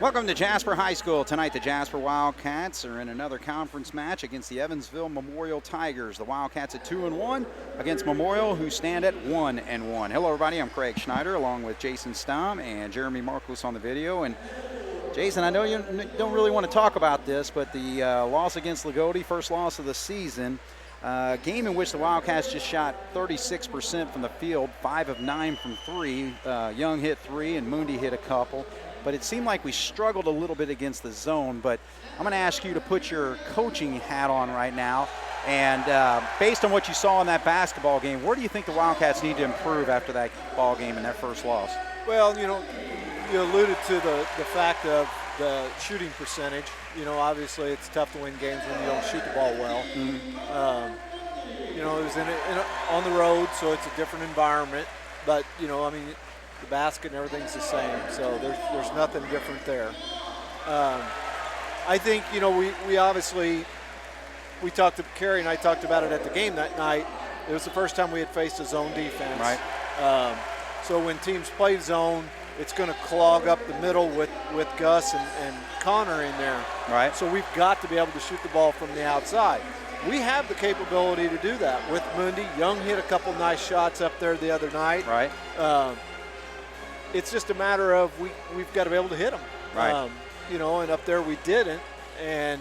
Welcome to Jasper High School. Tonight, the Jasper Wildcats are in another conference match against the Evansville Memorial Tigers. The Wildcats at 2-1 against Memorial, who stand at 1-1. Hello, everybody. I'm Craig Schneider, along with Jason Stom and Jeremy Marcos on the video. And Jason, I know you don't really want to talk about this, but the loss against Lagodi, first loss of the season, game in which the Wildcats just shot 36% from the field, 5 of 9 from 3. Young hit 3 and Mundi hit a couple. But it seemed like we struggled a little bit against the zone. But I'm going to ask you to put your coaching hat on right now. And based on what you saw in that basketball game, where do you think the Wildcats need to improve after that ball game and that first loss? Well, you alluded to the fact of the shooting percentage. Obviously it's tough to win games when you don't shoot the ball well. Mm-hmm. It was on the road, so it's a different environment. But, the basket and everything's the same, so there's nothing different there. I think, we obviously, Kerry and I talked about it at the game that night. It was the first time we had faced a zone defense. Right. So when teams play zone, it's going to clog up the middle with Gus and Connor in there. Right. So we've got to be able to shoot the ball from the outside. We have the capability to do that with Mundi. Young hit a couple nice shots up there the other night. Right. It's just a matter of we've got to be able to hit them. Right. And up there we didn't. And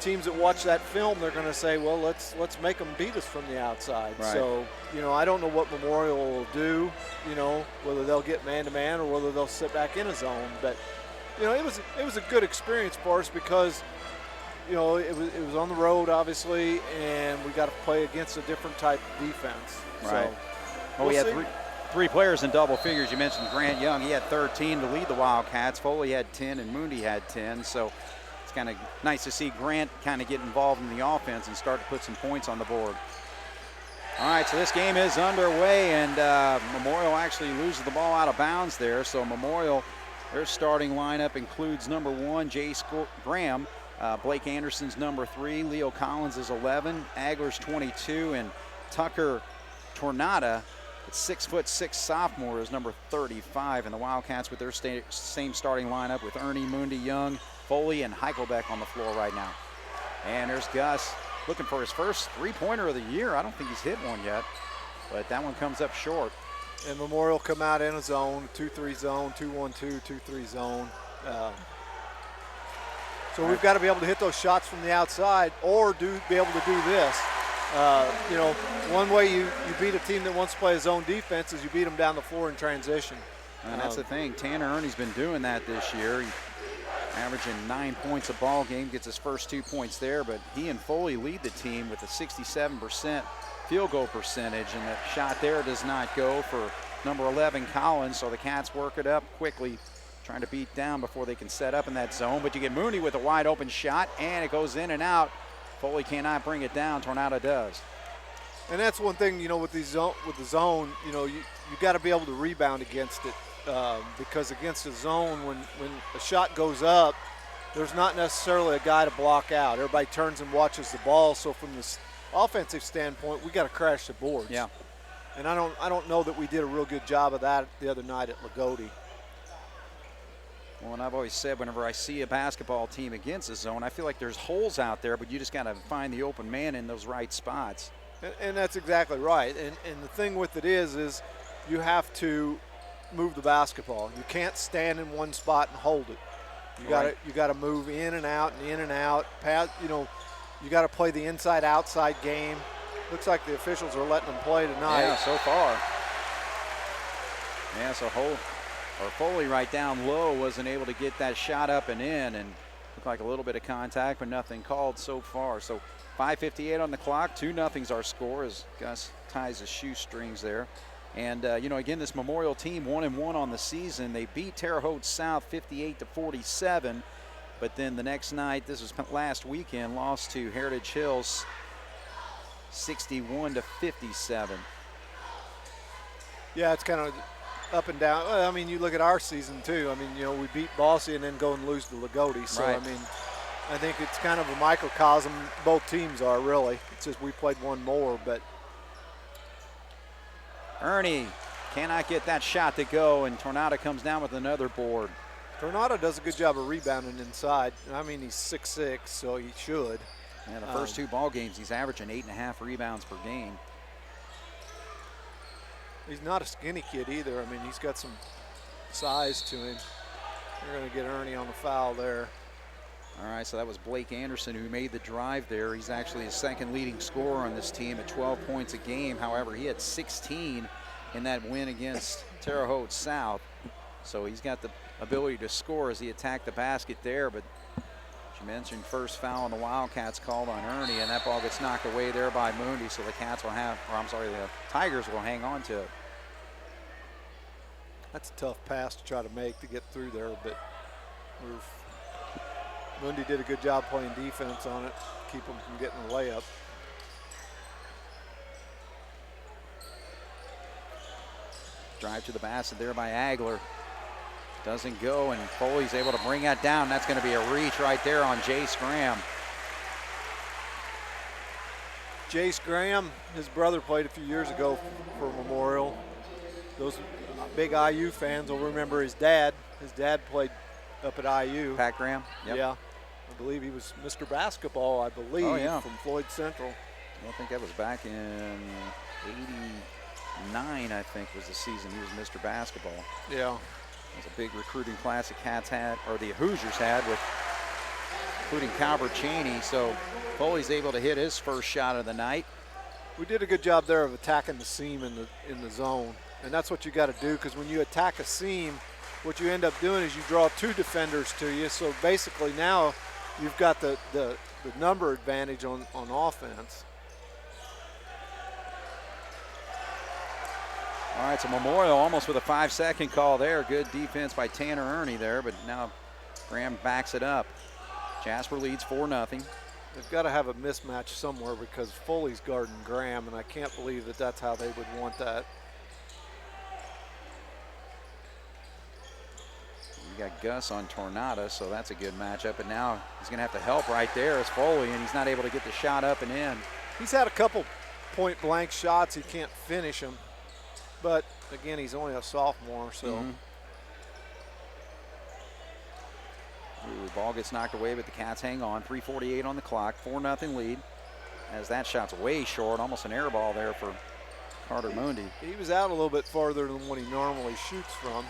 teams that watch that film, they're going to say, well, let's make them beat us from the outside. Right. So, I don't know what Memorial will do, whether they'll get man-to-man or whether they'll sit back in a zone. But, it was a good experience for us because, it was on the road, obviously, and we got to play against a different type of defense. Right. So, we had three players in double figures. You mentioned Grant Young. He had 13 to lead the Wildcats. Foley had 10 and Mundi had 10. So it's kind of nice to see Grant kind of get involved in the offense and start to put some points on the board. All right, so this game is underway, and Memorial actually loses the ball out of bounds there. So Memorial, their starting lineup includes number 1, Graham. Blake Anderson's number 3. Leo Collins is 11. Agler's 22. And Tucker Tornada, 6'6" sophomore, is number 35, and the Wildcats with their same starting lineup with Ernie, Mundi, Young, Foley, and Heichelbeck on the floor right now. And there's Gus looking for his first three-pointer of the year. I don't think he's hit one yet, but that one comes up short. And Memorial come out in a zone, 2-3 zone, 2-1-2, 2-3 zone. So we've got to be able to hit those shots from the outside or be able to do this. One way you beat a team that wants to play a zone defense is you beat them down the floor in transition. And that's the thing. Tanner Ernie's been doing that this year. He's averaging 9 points a ball game, gets his first 2 points there, but he and Foley lead the team with a 67% field goal percentage, and the shot there does not go for number 11, Collins, so the Cats work it up quickly, trying to beat down before they can set up in that zone. But you get Mooney with a wide open shot, and it goes in and out. Foley cannot bring it down. Tornado does. And that's one thing, with the zone, you got to be able to rebound against it because against the zone, when a shot goes up, there's not necessarily a guy to block out. Everybody turns and watches the ball. So from this offensive standpoint, we got to crash the boards. Yeah. And I don't know that we did a real good job of that the other night at Lagodi. Well, and I've always said whenever I see a basketball team against a zone, I feel like there's holes out there, but you just got to find the open man in those right spots. And that's exactly right. And the thing with it is you have to move the basketball. You can't stand in one spot and hold it. You got to move in and out and in and out. You got to play the inside-outside game. Looks like the officials are letting them play tonight. Yeah, so far. Yeah, so Foley right down low wasn't able to get that shot up and in, and looked like a little bit of contact, but nothing called so far. So 5:58 on the clock, 2-0's our score as Gus ties his shoestrings there. And, again, this Memorial team 1-1 on the season. They beat Terre Haute South 58-47, but then the next night, this was last weekend, lost to Heritage Hills 61-57. Yeah, it's kind of up and down. Well, you look at our season too. We beat Bossy and then go and lose to Lagodi. So, right. I think it's kind of a microcosm. Both teams are really. It's just we played one more. But Ernie cannot get that shot to go, and Tornado comes down with another board. Tornado does a good job of rebounding inside. I mean, he's 6'6", so he should. Yeah, the first 2 ball games, he's averaging 8.5 rebounds per game. He's not a skinny kid either. I mean, he's got some size to him. They're going to get Ernie on the foul there. All right, so that was Blake Anderson who made the drive there. He's actually his second leading scorer on this team at 12 points a game. However, he had 16 in that win against Terre Haute South. So he's got the ability to score as he attacked the basket there. But as you mentioned, first foul on the Wildcats called on Ernie, and that ball gets knocked away there by Moondy. So the Cats will have, or I'm sorry, the Tigers will hang on to it. That's a tough pass to try to make to get through there, but Moondy did a good job playing defense on it, keep them from getting a layup. Drive to the basket there by Agler. Doesn't go, and Foley's able to bring that down. That's going to be a reach right there on Jace Graham. Jace Graham, his brother played a few years ago for Memorial. Those big IU fans will remember his dad. His dad played up at IU. Pat Graham? Yep. Yeah. I believe he was Mr. Basketball, I believe, from Floyd Central. I think that was back in 89, I think, was the season he was Mr. Basketball. Yeah. It was a big recruiting class the Cats had, or the Hoosiers had, with including Calvert Cheney. So Foley's able to hit his first shot of the night. We did a good job there of attacking the seam in the zone. And that's what you got to do, because when you attack a seam, what you end up doing is you draw 2 defenders to you. So basically now you've got the number advantage on offense. All right, so Memorial almost with a 5-second call there. Good defense by Tanner Ernie there, but now Graham backs it up. Jasper leads 4-0. They've got to have a mismatch somewhere because Foley's guarding Graham, and I can't believe that that's how they would want that. You got Gus on Tornado, so that's a good matchup. And now he's going to have to help right there as Foley, and he's not able to get the shot up and in. He's had a couple point-blank shots. He can't finish them. But, again, he's only a sophomore, so. Ooh, ball gets knocked away, but the Cats hang on. 3:48 on the clock, 4-0 lead. As that shot's way short, almost an air ball there for Carter Moondy. He was out a little bit farther than what he normally shoots from.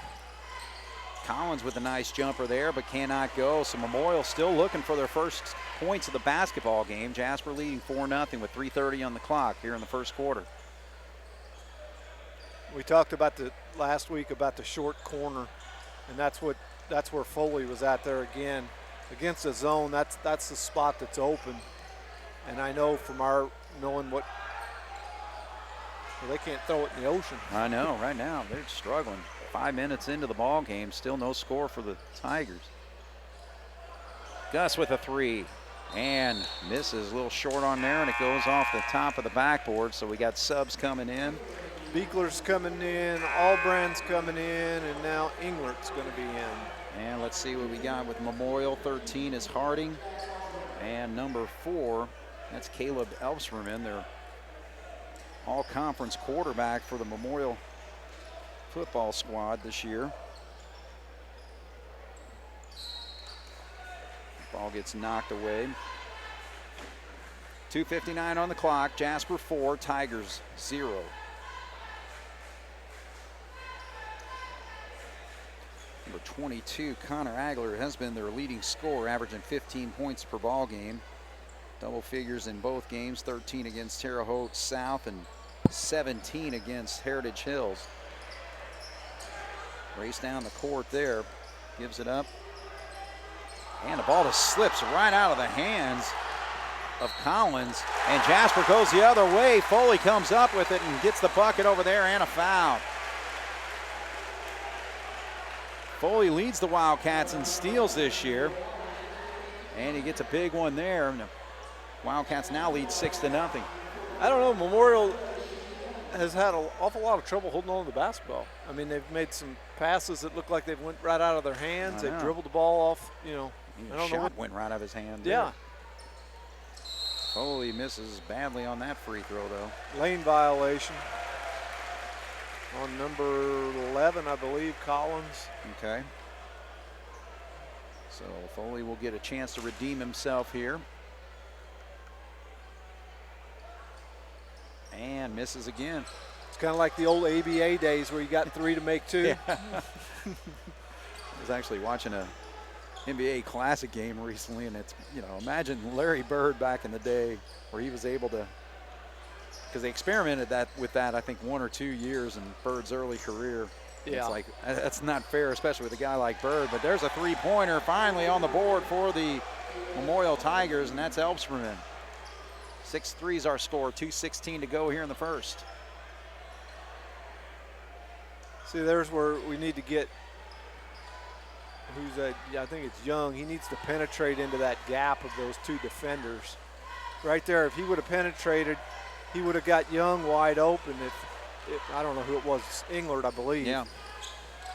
Collins with a nice jumper there, but cannot go. So Memorial still looking for their first points of the basketball game. Jasper leading 4-0 with 3:30 on the clock here in the first quarter. We talked about last week about the short corner, and that's where Foley was at there again. Against the zone, that's the spot that's open. And I know from our knowing well, they can't throw it in the ocean. I know, right now they're struggling. 5 minutes into the ball game, still no score for the Tigers. Gus with a 3 and misses, a little short on there, and it goes off the top of the backboard. So we got subs coming in. Beekler's coming in, Albrand's coming in, and now Englert's going to be in. And let's see what we got with Memorial. 13 is Harding, and number 4, that's Caleb Elfsberman, their all-conference quarterback for the Memorial football squad this year. Ball gets knocked away. 2:59 on the clock. Jasper 4, Tigers 0. Number 22, Connor Agler, has been their leading scorer, averaging 15 points per ball game. Double figures in both games, 13 against Terre Haute South and 17 against Heritage Hills. Race down the court there, gives it up. And the ball just slips right out of the hands of Collins, and Jasper goes the other way. Foley comes up with it and gets the bucket over there and a foul. Foley leads the Wildcats in steals this year, and he gets a big one there. And the Wildcats now lead 6-0. I don't know, Memorial has had an awful lot of trouble holding on to the basketball. I mean, they've made some passes that look like they went right out of their hands. They dribbled the ball off, I don't know. Went right out of his hand. Yeah. Foley misses badly on that free throw, though. Lane violation on number 11, I believe, Collins. Okay. So Foley will get a chance to redeem himself here. And misses again. It's kind of like the old ABA days where you got 3 to make 2. Yeah. I was actually watching a NBA Classic game recently, and it's, you know, imagine Larry Bird back in the day where he was able to, because they experimented with that I think 1 or 2 years in Bird's early career. Yeah. It's like, that's not fair, especially with a guy like Bird, but there's a 3-pointer finally on the board for the Memorial Tigers, and that's Elbsperman. 6-3 is our score, 2:16 to go here in the first. See, there's where we need to get, I think it's Young. He needs to penetrate into that gap of those 2 defenders. Right there, if he would have penetrated, he would have got Young wide open. If I don't know who it was, Englert, I believe. Yeah.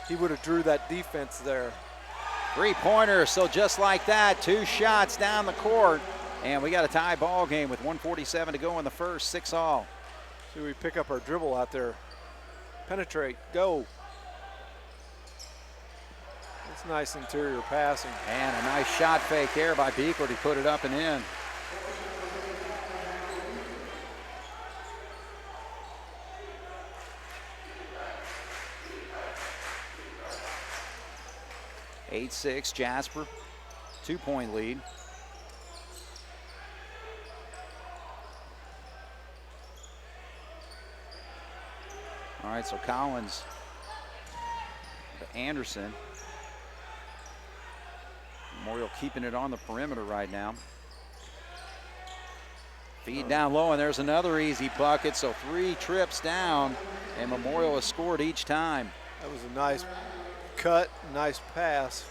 He would have drew that defense there. 3-pointer, so just like that, 2 shots down the court. And we got a tie ball game with 1:47 to go in the first, 6-all. See, we pick up our dribble out there. Penetrate, go. That's nice interior passing. And a nice shot fake there by Beekler to put it up and in. (8-6) Jasper, 2-point lead. All right, so Collins to Anderson. Memorial keeping it on the perimeter right now. Feed down low, and there's another easy bucket. So 3 trips down, and Memorial has scored each time. That was a nice cut, nice pass.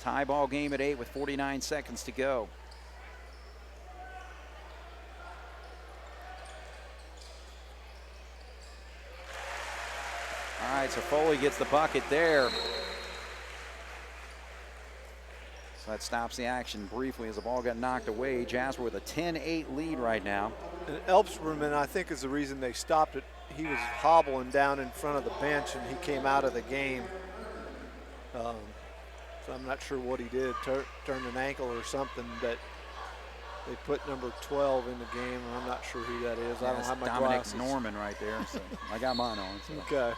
Tie ball game at 8 with 49 seconds to go. All right, so Foley gets the bucket there. So that stops the action briefly as the ball got knocked away. Jasper with a 10-8 lead right now. And Elbsperman, I think, is the reason they stopped it. He was hobbling down in front of the bench, and he came out of the game. So I'm not sure what he did, turned an ankle or something, but they put number 12 in the game, and I'm not sure who that is. Yeah, I don't have my Dominic glasses. Norman right there. So I got mine on. So Okay.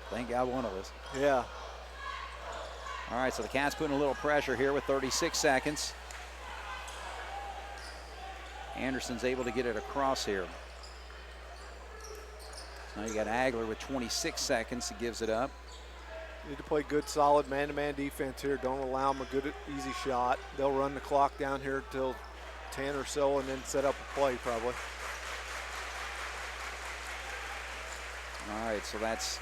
thank God one of us. Yeah. All right, so the Cats putting a little pressure here with 36 seconds. Anderson's able to get it across here. So now you got Agler with 26 seconds. He gives it up. Need to play good, solid man-to-man defense here. Don't allow them a good, easy shot. They'll run the clock down here till 10 or so and then set up a play probably. All right, so that's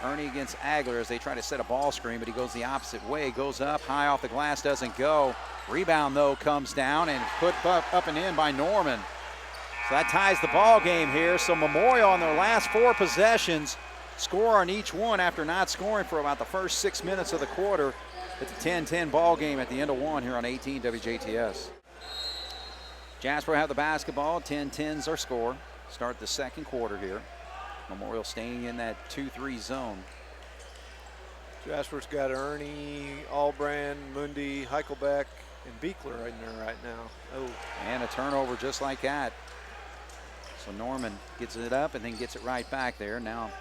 Ernie against Agler as they try to set a ball screen, but he goes the opposite way. Goes up, high off the glass, doesn't go. Rebound, though, comes down and put up and in by Norman. So that ties the ball game here. So Memorial on their last 4 possessions score on each one after not scoring for about the first 6 minutes of the quarter. It's a 10-10 ball game at the end of 1 here on 18 WJTS. Jasper have the basketball. 10-10's our score. Start the second quarter here. Memorial staying in that 2-3 zone. Jasper's got Ernie, Albrand, Mundy, Heichelbeck, and Beekler in there right now. Oh. And a turnover just like that. So Norman gets it up and then gets it right back there. Now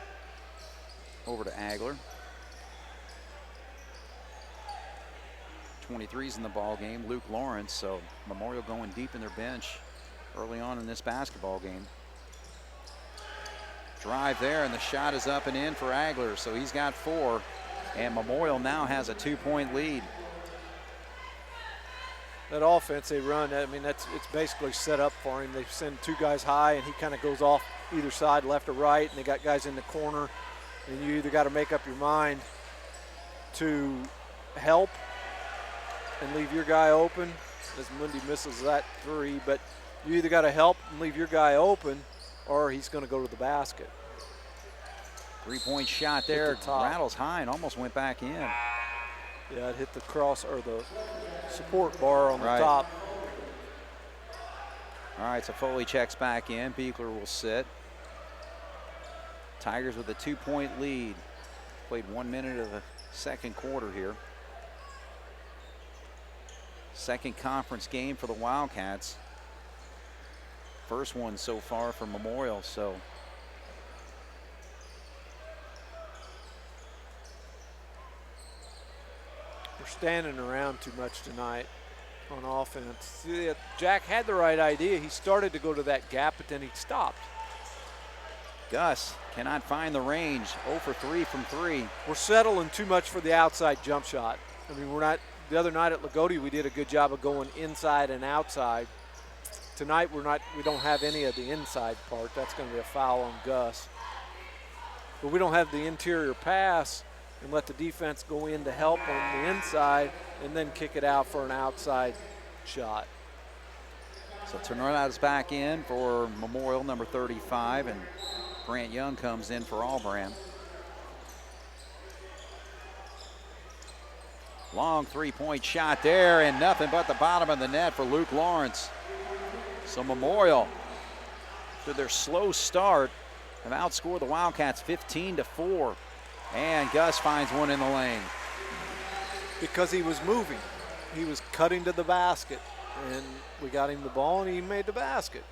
over to Agler. 23's in the ball game, Luke Lawrence. So Memorial going deep in their bench early on in this basketball game. Drive there, and the shot is up and in for Agler. So he's got 4, and Memorial now has a 2-point lead. That offense they run, I mean, it's basically set up for him. They send 2 guys high, and he kind of goes off either side, left or right, and they got guys in the corner. And you either got to make up your mind to help and leave your guy open, as Mundy misses that 3, but you either got to help and leave your guy open, or he's going to go to the basket. 3-point shot there, rattles high and almost went back in. Yeah, it hit the cross or the support bar on the top. All right, so Foley checks back in. Beekler will sit. Tigers with a 2-point lead. Played 1 minute of the second quarter here. Second conference game for the Wildcats. First one so far for Memorial, so. We're standing around too much tonight on offense. Jack had the right idea. He started to go to that gap, but then he stopped. Gus cannot find the range. 0 for 3 from 3. We're settling too much for the outside jump shot. I mean, we're not. The other night at Lagodi, we did a good job of going inside and outside. Tonight, we don't have any of the inside part. That's going to be a foul on Gus. But we don't have the interior pass and let the defense go in to help on the inside and then kick it out for an outside shot. So Tornado's back in for Memorial, number 35, and Grant Young comes in for Albran. Long three-point shot there, and nothing but the bottom of the net for Luke Lawrence. So Memorial, through their slow start, have outscored the Wildcats 15-4. And Gus finds one in the lane. Because he was moving. He was cutting to the basket, and we got him the ball, and he made the basket.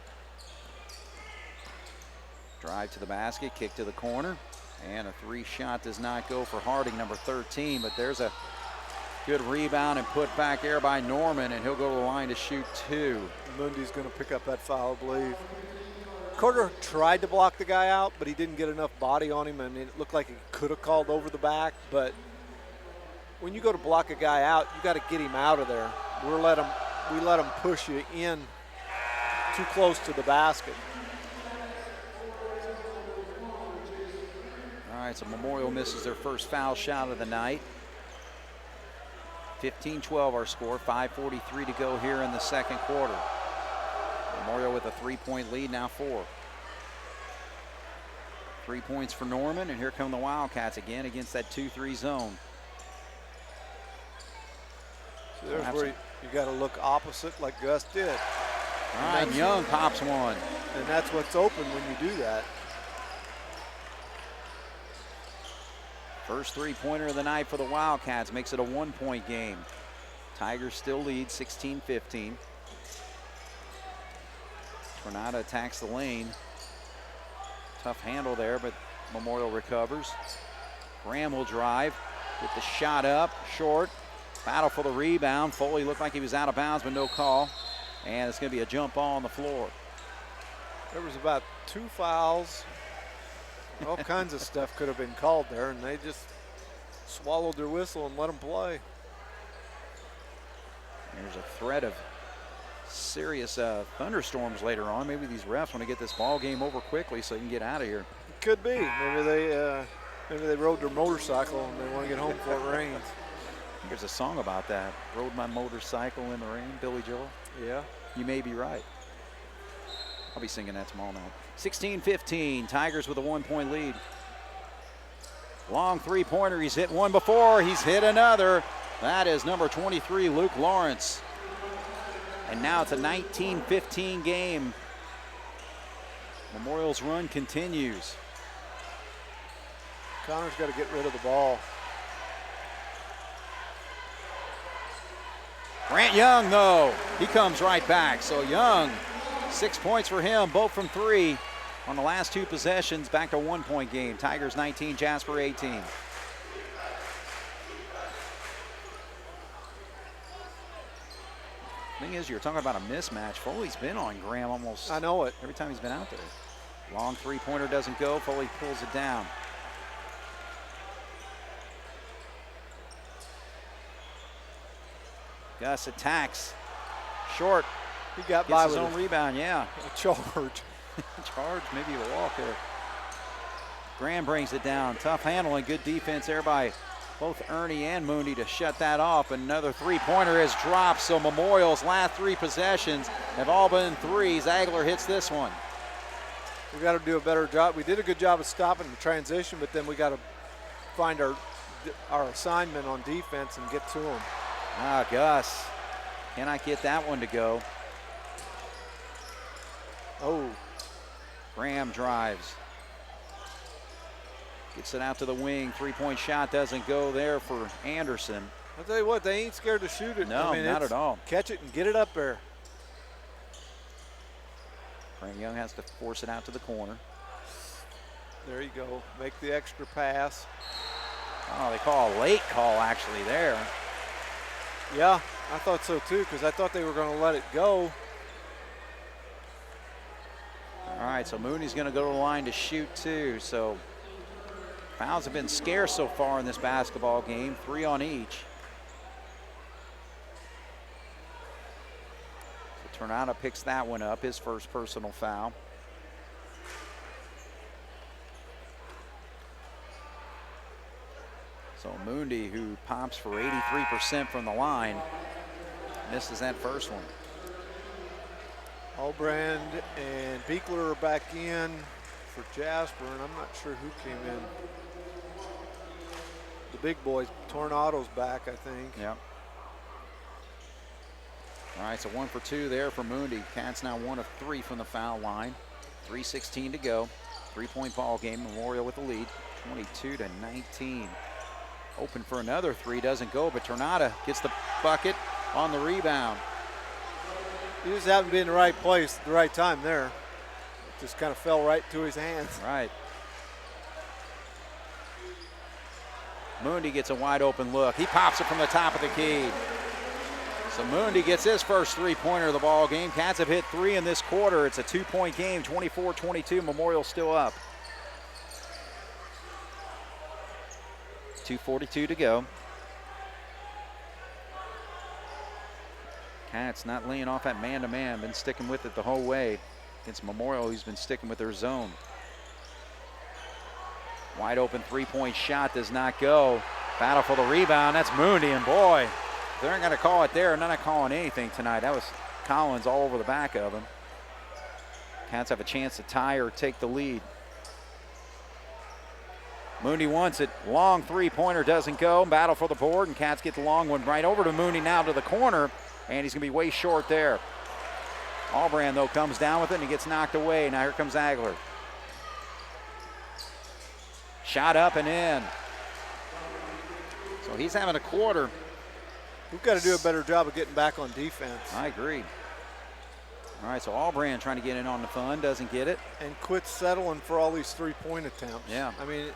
Drive to the basket, kick to the corner, and a three shot does not go for Harding, number 13, but there's a good rebound and put back there by Norman, and he'll go to the line to shoot 2. Mundy's going to pick up that foul, I believe. Carter tried to block the guy out, but he didn't get enough body on him. I mean, it looked like he could have called over the back, but when you go to block a guy out, you got to get him out of there. We let him push you in too close to the basket. All right, so Memorial misses their first foul shot of the night. 15-12 our score, 5:43 to go here in the second quarter. Memorial with a 3-point lead, now 4. 3 points for Norman, and here come the Wildcats again against that 2-3 zone. So there's where you got to look opposite like Gus did. All right, Young pops one. And that's what's open when you do that. First three-pointer of the night for the Wildcats makes it a 1-point game. Tigers still lead 16-15. Tornado attacks the lane. Tough handle there, but Memorial recovers. Graham will drive, get the shot up, short. Battle for the rebound. Foley looked like he was out of bounds, but no call. And it's going to be a jump ball on the floor. There was about 2 fouls. All kinds of stuff could have been called there, and they just swallowed their whistle and let them play. There's a threat of serious thunderstorms later on. Maybe these refs want to get this ball game over quickly so they can get out of here. It could be. Maybe they rode their motorcycle and they want to get home before it rains. There's a song about that. Rode my motorcycle in the rain, Billy Joel. Yeah. You may be right. I'll be singing that tomorrow night. 16-15, Tigers with a 1-point lead. Long three-pointer, he's hit one before, he's hit another. That is number 23, Luke Lawrence. And now it's a 19-15 game. Memorial's run continues. Connor's got to get rid of the ball. Grant Young, though, he comes right back. So Young, 6 points for him, both from 3 on the last 2 possessions. Back to 1-point game. Tigers 19, Jasper 18. Thing is, you're talking about a mismatch. Foley's been on Graham almost. I know it. Every time he's been out there. Long three-pointer doesn't go. Foley pulls it down. Gus attacks. Short. He got Gets by his with own rebound, yeah. a charge. Charge, maybe a walk there. Graham brings it down. Tough handling, good defense there by both Ernie and Mooney to shut that off. Another three-pointer is dropped, so Memorial's last 3 possessions have all been threes. Agler hits this one. We got to do a better job. We did a good job of stopping the transition, but then we got to find our assignment on defense and get to them. Ah, Gus cannot get that one to go. Oh. Graham drives. Gets it out to the wing. Three-point shot doesn't go there for Anderson. I'll tell you what, they ain't scared to shoot it. No, I mean, not at all. Catch it and get it up there. Grant Young has to force it out to the corner. There you go. Make the extra pass. Oh, they call a late call actually there. Yeah, I thought so too, because I thought they were going to let it go. All right, so Mooney's going to go to the line to shoot too. So fouls have been scarce so far in this basketball game, 3 on each. So Tornado picks that one up, his first personal foul. So Mooney, who pops for 83% from the line, misses that first one. Albrand and Beekler are back in for Jasper, and I'm not sure who came in. The big boys, Tornado's back, I think. Yep. All right, so 1 for 2 there for Mooney. Cats now 1 of 3 from the foul line. 3:16 to go. 3-point ball game. Memorial with the lead, 22-19. Open for another 3, doesn't go, but Tornado gets the bucket on the rebound. He just happened to be in the right place at the right time there. It just kind of fell right to his hands. Right. Mooney gets a wide open look. He pops it from the top of the key. So Mooney gets his first three-pointer of the ball game. Cats have hit 3 in this quarter. It's a 2-point game, 24-22. Memorial still up. 2:42 to go. Cats not laying off that man-to-man, been sticking with it the whole way. Against Memorial, who's been sticking with their zone. Wide open three-point shot does not go. Battle for the rebound, that's Mooney, and boy, they aren't gonna call it there. They're not calling anything tonight. That was Collins all over the back of him. Cats have a chance to tie or take the lead. Mooney wants it. Long three-pointer doesn't go. Battle for the board, and Cats get the long one right over to Mooney now to the corner, and he's going to be way short there. Albrand, though, comes down with it, and he gets knocked away. Now here comes Agler. Shot up and in. So he's having a quarter. We've got to do a better job of getting back on defense. I agree. All right, so Albrand trying to get in on the fun, doesn't get it. And quit settling for all these three-point attempts. Yeah. I mean,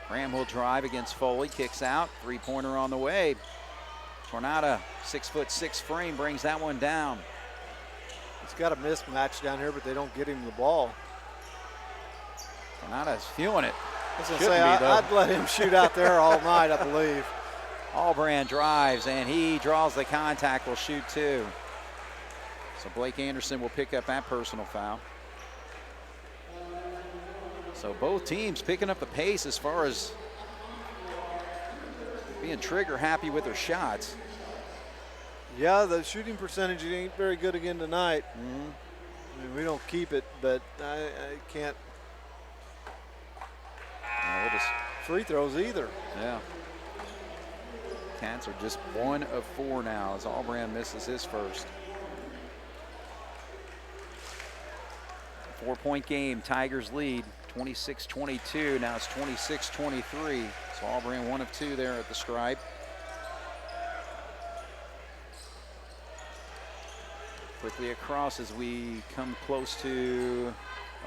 Graham will drive against Foley, kicks out, three-pointer on the way. Tornado, 6'6" frame, brings that one down. he's got a mismatch down here, but they don't get him the ball. Tornado's feeling it. I was going to say, I'd let him shoot out there all night, I believe. Albrand drives, and he draws the contact, will shoot two. So Blake Anderson will pick up that personal foul. So both teams picking up the pace as far as being trigger happy with their shots. Yeah, the shooting percentage ain't very good again tonight. I mean, we don't keep it, but I can't. Free throws either. Yeah. Cats are just 1 of 4 now as Albrand misses his first. 4-point game, Tigers lead, 26-22. Now it's 26-23. So Albrand 1 of 2 there at the stripe. Quickly across as we come close to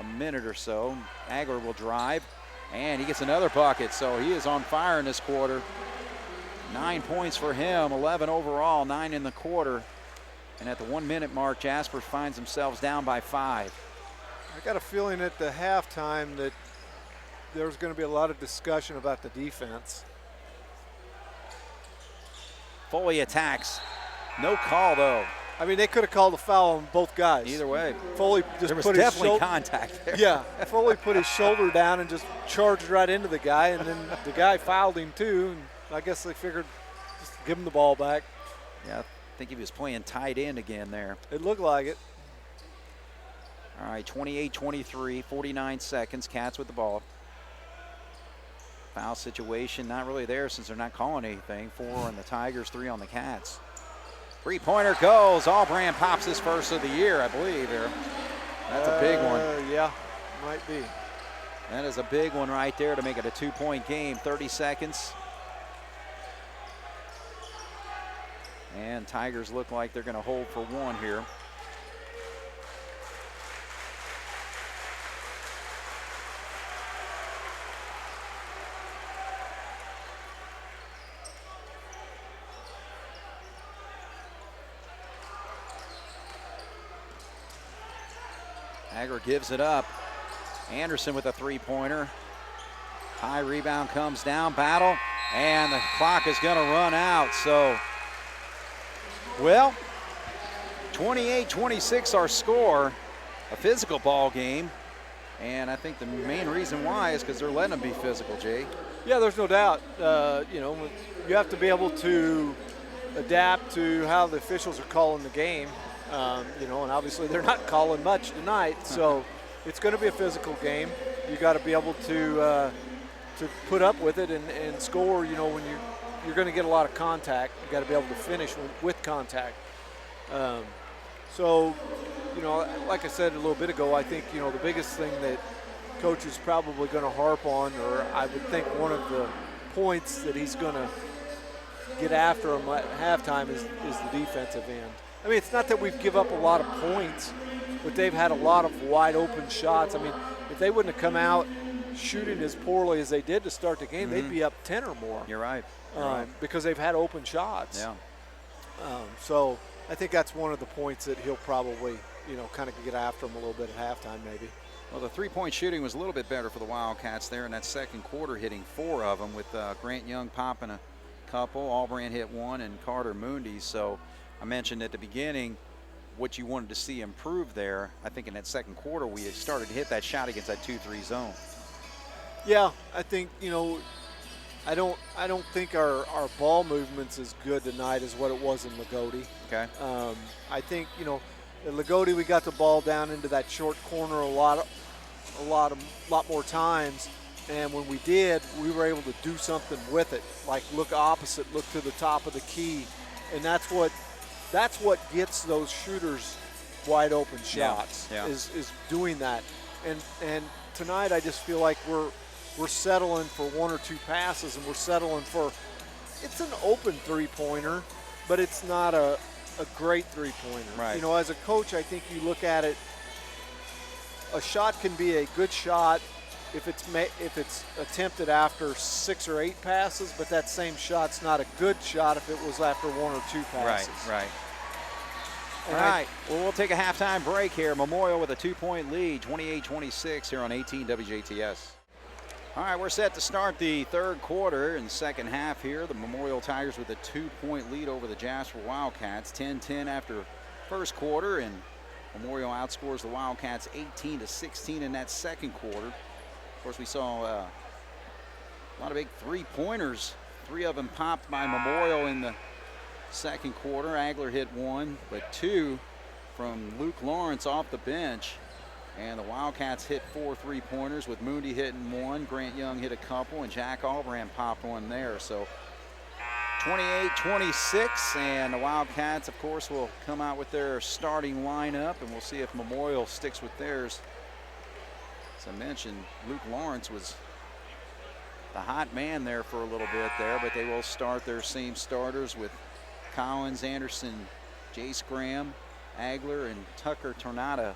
a minute or so. Agler will drive, and he gets another bucket. So he is on fire in this quarter. 9 points for him, 11 overall, 9 in the quarter. And at the 1-minute mark, Jasper finds themselves down by 5. I got a feeling at the halftime that there's going to be a lot of discussion about the defense. Foley attacks. No call, though. I mean, they could have called a foul on both guys. Either way. Foley just there was put his definitely contact there. Yeah, Foley put his shoulder down and just charged right into the guy, and then the guy fouled him too. And I guess they figured just give him the ball back. Yeah, I think he was playing tight end again there. It looked like it. All right, 28-23, 49 seconds, Cats with the ball. Foul situation not really there since they're not calling anything. 4 on the Tigers, 3 on the Cats. Three-pointer goes. Albrand pops his first of the year, I believe here. That's a big one. Yeah, might be. That is a big one right there to make it a 2-point game. 30 seconds. And Tigers look like they're going to hold for one here. Agler gives it up. Anderson with a three-pointer. High rebound comes down, battle, and the clock is going to run out. So, well, 28-26 our score, a physical ball game. And I think the main reason why is because they're letting them be physical, Jay. Yeah, there's no doubt. You know, you have to be able to adapt to how the officials are calling the game. You know, and obviously they're not calling much tonight, so it's going to be a physical game. You got to be able to put up with it and score. You know, when you're going to get a lot of contact, you got to be able to finish with contact. So, you know, like I said a little bit ago, I think, you know, the biggest thing that coach is probably going to harp on, or I would think one of the points that he's going to get after them at halftime is the defensive end. I mean, it's not that we've given up a lot of points, but they've had a lot of wide open shots. I mean, if they wouldn't have come out shooting as poorly as they did to start the game, they'd be up 10 or more. You're right. Because they've had open shots. Yeah. So I think that's one of the points that he'll probably, you know, kind of get after them a little bit at halftime maybe. Well, the three-point shooting was a little bit better for the Wildcats there in that second quarter, hitting 4 of them, with Grant Young popping a couple, Albrand hit 1, and Carter Moondy. So I mentioned at the beginning what you wanted to see improve there. I think in that second quarter we had started to hit that shot against that 2-3 zone. Yeah, I think, you know, I don't think our ball movement's as good tonight as what it was in Lagodi. Okay. I think, you know, in Lagodi we got the ball down into that short corner a lot more times, and when we did, we were able to do something with it, like look opposite, look to the top of the key, and that's what gets those shooters wide open shots. Yeah. Is doing that, and tonight I just feel like we're settling for 1 or 2 passes, and we're settling for, it's an open three-pointer, but it's not a great three-pointer. Right. You know, as a coach, I think you look at it, a shot can be a good shot if it's attempted after 6 or 8 passes, but that same shot's not a good shot if it was after 1 or 2 passes. Right. And All right, well, we'll take a halftime break here. Memorial with a 2-point lead, 28-26 here on 18 WJTS. All right, we're set to start the third quarter and second half here. The Memorial Tigers with a 2-point lead over the Jasper Wildcats, 10-10 after first quarter, and Memorial outscores the Wildcats 18-16 in that second quarter. Of course, we saw a lot of big three-pointers. 3 of them popped by Memorial in the second quarter. Agler hit 1, but 2 from Luke Lawrence off the bench. And the Wildcats hit 4 three-pointers, with Moondy hitting 1, Grant Young hit a couple, and Jack Albrand popped 1 there. So 28-26, and the Wildcats, of course, will come out with their starting lineup, and we'll see if Memorial sticks with theirs. As I mentioned, Luke Lawrence was the hot man there for a little bit there, but they will start their same starters with Collins, Anderson, Jace Graham, Agler, and Tucker Tornado.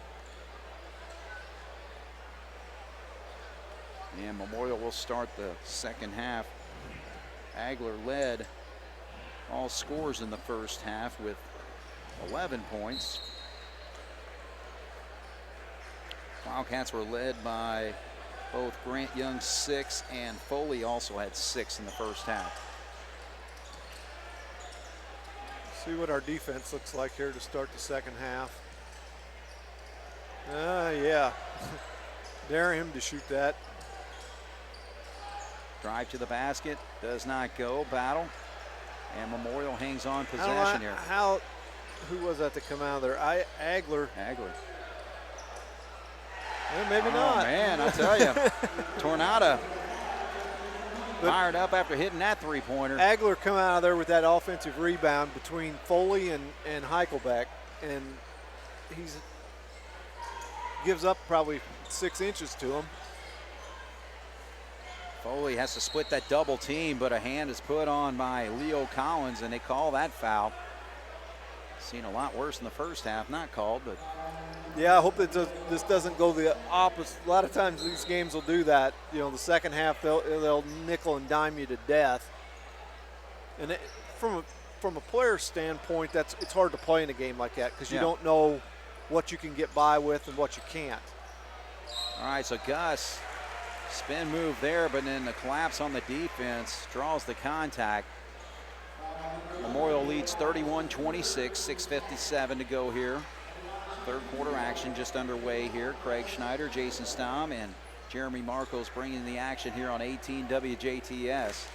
And Memorial will start the second half. Agler led all scores in the first half with 11 points. Wildcats were led by both Grant Young 6 and Foley also had 6 in the first half. See what our defense looks like here to start the second half. Yeah. Dare him to shoot that. Drive to the basket, does not go. Battle, and Memorial hangs on possession here. Who was that to come out of there? Agler. Well, maybe not. Oh, man, I tell you. Tornado fired up after hitting that three-pointer. Agler come out of there with that offensive rebound between Foley and Heichelbeck, and he's gives up probably 6 inches to him. Foley has to split that double team, but a hand is put on by Leo Collins, and they call that foul. Seen a lot worse in the first half, not called, but. Yeah, I hope that this doesn't go the opposite. A lot of times these games will do that. You know, the second half they'll nickel and dime you to death. And from a player standpoint, it's hard to play in a game like that because you don't know what you can get by with and what you can't. All right, so Gus, spin move there, but then the collapse on the defense draws the contact. Memorial leads 31-26, 6:57 to go here. Third quarter action just underway here. Craig Schneider, Jason Stom, and Jeremy Marcos bringing the action here on 18 WJTS.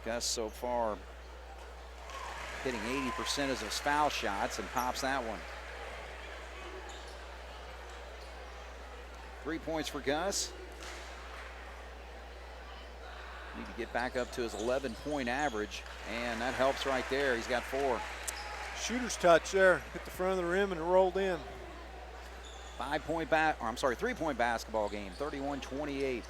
Gus so far hitting 80% of his foul shots and pops that one. 3 points for Gus. Need to get back up to his 11-point average, and that helps right there. He's got 4. Shooter's touch there, hit the front of the rim and it rolled in. 3-point basketball game, 31-28.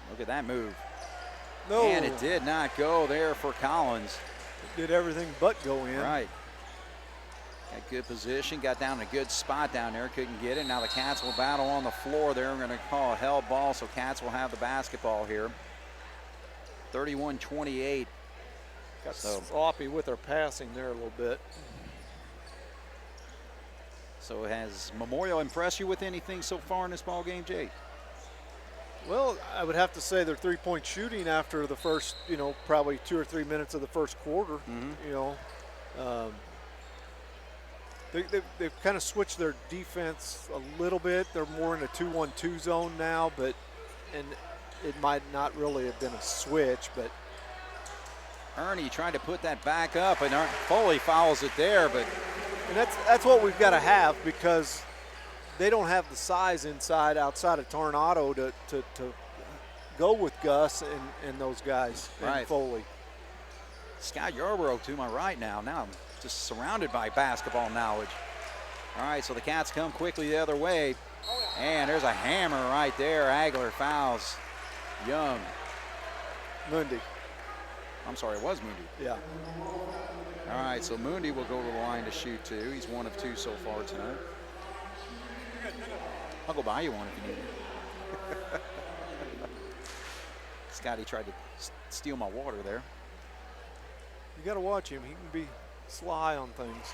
Look at that move. No. And it did not go there for Collins. It did everything but go in. Right. Got good position, got down in a good spot down there, couldn't get it. Now the Cats will battle on the floor there. We're going to call a held ball, so Cats will have the basketball here. 31-28. Got sloppy with their passing there a little bit. So has Memorial impressed you with anything so far in this ball game, Jay? Well, I would have to say their three-point shooting after the first, probably 2 or 3 minutes of the first quarter, they've kind of switched their defense a little bit. They're more in a 2-1-2 zone now, and it might not really have been a switch, but. Ernie tried to put that back up, and Foley fouls it there, but. And that's what we've got to have, because they don't have the size outside of Tornado to go with Gus and those guys and Foley. Scott Yarborough to my right now. Now I'm just surrounded by basketball knowledge. All right, so the Cats come quickly the other way. And there's a hammer right there. Agler fouls Young. Mundy. I'm sorry, it was Mundy. Yeah. All right, so Mundy will go to the line to shoot 2. He's 1 of 2 so far tonight. I'll go buy you one if you need it. Scotty tried to steal my water there. You got to watch him. He can be sly on things.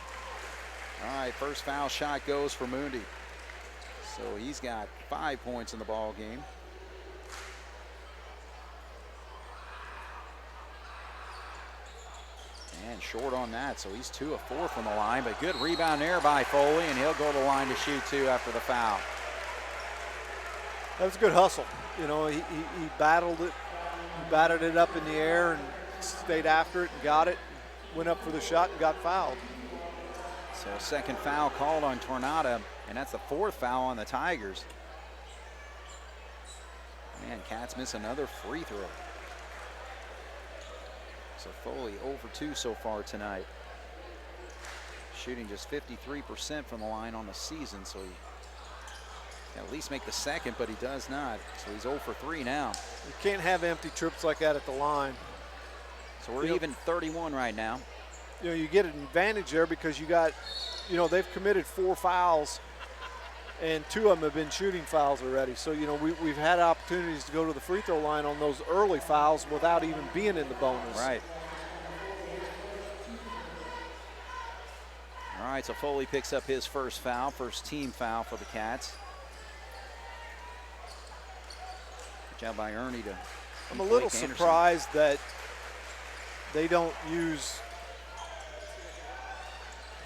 All right, first foul shot goes for Mundy. So he's got 5 points in the ball game. And short on that, so he's 2 of 4 from the line, but good rebound there by Foley, and he'll go to the line to shoot 2 after the foul. That was a good hustle. He battled it, batted it up in the air and stayed after it and got it, went up for the shot and got fouled. So second foul called on Tornado, and that's the 4th foul on the Tigers. Man, Cats miss another free throw. So Foley 0 for 2 so far tonight. Shooting just 53% from the line on the season, so he can at least make the second, but he does not. So he's 0 for 3 now. You can't have empty trips like that at the line. So we're even 31 right now. You get an advantage there because you got, they've committed 4 fouls, and 2 of them have been shooting fouls already. So, we've had opportunities to go to the free throw line on those early fouls without even being in the bonus. Right. All right, so Foley picks up his first team foul for the Cats. Good job by Ernie to. I'm a little surprised that they don't use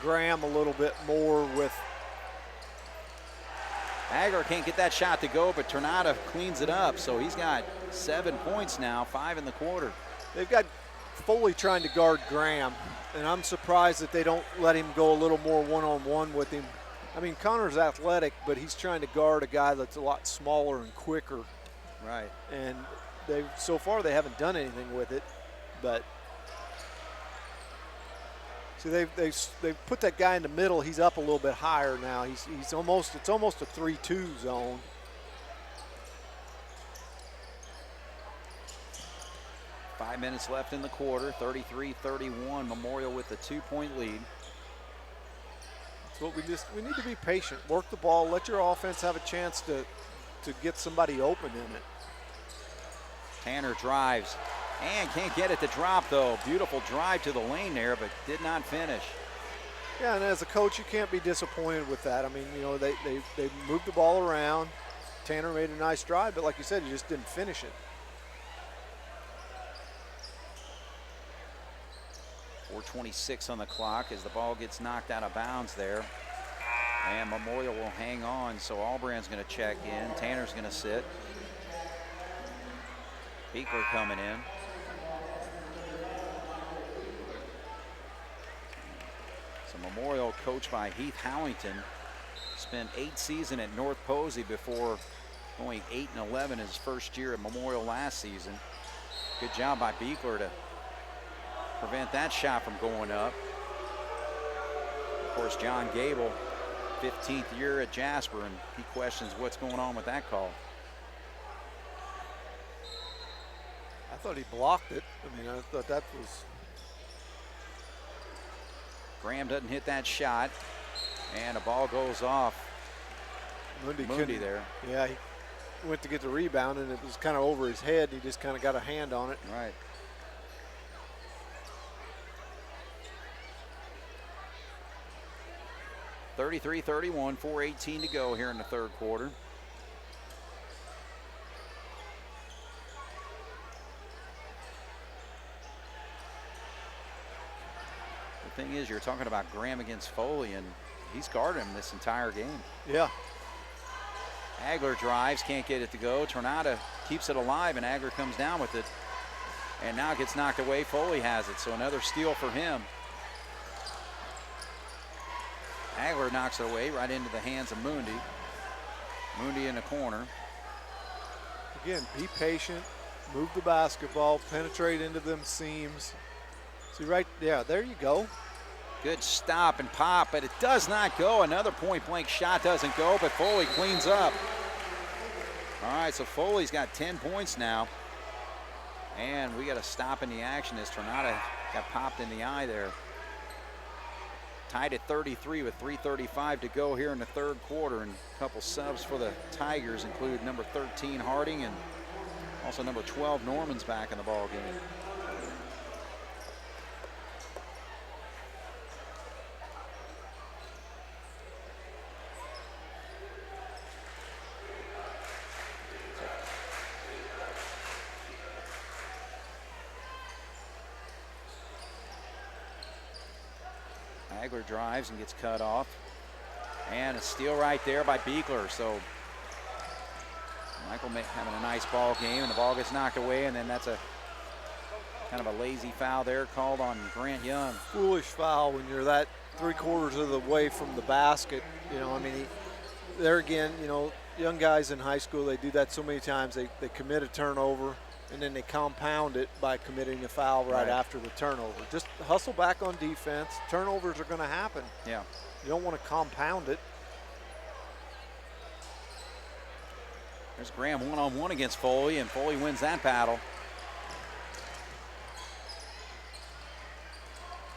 Graham a little bit more with. Agler can't get that shot to go, but Tornado cleans it up. So he's got 7 points now, 5 in the quarter. They've got Foley trying to guard Graham, and I'm surprised that they don't let him go a little more one-on-one with him I mean, Connor's athletic, but he's trying to guard a guy that's a lot smaller and quicker. Right. And so far they haven't done anything with it, but see they've put that guy in the middle. He's up a little bit higher now. It's almost a 3-2 zone. Five minutes left in the quarter. 33-31. Memorial with a 2-point lead. That's what we need to be patient. Work the ball. Let your offense have a chance to get somebody open in it. Tanner drives and can't get it to drop, though. Beautiful drive to the lane there, but did not finish. Yeah, and as a coach, you can't be disappointed with that. I mean, you know, they moved the ball around. Tanner made a nice drive, but like you said, he just didn't finish it. 4:26 on the clock as the ball gets knocked out of bounds there. And Memorial will hang on, so Albrand's going to check in. Tanner's going to sit. Beekler coming in. So Memorial, coached by Heath Howington, spent 8 seasons at North Posey before going 8-11 his first year at Memorial last season. Good job by Beekler to prevent that shot from going up. Of course, John Gable, 15th year at Jasper, and he questions what's going on with that call. I thought he blocked it. I mean, I thought that was. Graham doesn't hit that shot, and a ball goes off. Mooney there. Yeah, he went to get the rebound, and it was kind of over his head. He just kind of got a hand on it. Right. (33-31), 4:18 to go here in the third quarter. The thing is, you're talking about Graham against Foley, and he's guarded him this entire game. Yeah. Agler drives, can't get it to go. Tornado keeps it alive, and Agler comes down with it. And now it gets knocked away. Foley has it, so another steal for him. Agler knocks it away right into the hands of Mundy. Mundy in the corner. Again, be patient, move the basketball, penetrate into them seams. See right, yeah, there you go. Good stop and pop, but it does not go. Another point-blank shot doesn't go, but Foley cleans up. All right, so Foley's got 10 points now. And we got a stop in the action as Tornado got popped in the eye there. Tied at 33 with 3:35 to go here in the third quarter, and a couple subs for the Tigers include number 13 Harding and also number 12 Norman's back in the ball game. Agler drives and gets cut off. And a steal right there by Beekler. So Michael having a nice ball game, and the ball gets knocked away, and then that's a kind of a lazy foul there called on Grant Young. Foolish foul when you're that 3/4 of the way from the basket. You know, I mean, there again, you know, young guys in high school, they do that so many times. They commit a turnover, and then they compound it by committing a foul right after the turnover. Just hustle back on defense. Turnovers are going to happen. Yeah. You don't want to compound it. There's Graham one-on-one against Foley, and Foley wins that battle.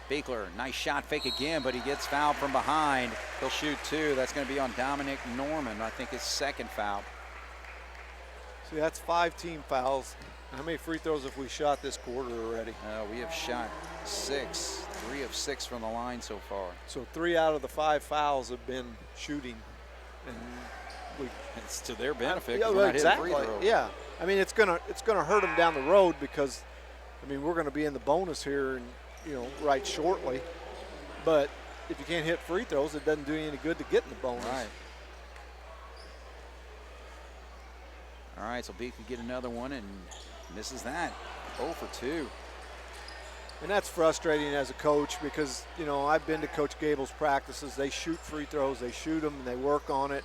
Beekler, nice shot fake again, but he gets fouled from behind. He'll shoot two. That's going to be on Dominic Norman, I think his second foul. See, that's 5 team fouls. How many free throws have we shot this quarter already? We have shot 6, 3 of 6 from the line so far. So 3 out of the 5 fouls have been shooting, and it's to their benefit. Yeah, exactly. Yeah, I mean it's gonna hurt them down the road because, I mean, we're gonna be in the bonus here, and you know, right shortly. But if you can't hit free throws, it doesn't do you any good to get in the bonus. Right. All right, so Beek could get another one and misses that. 0 for 2. And that's frustrating as a coach because, you know, I've been to Coach Gable's practices. They shoot free throws, they shoot them, and they work on it.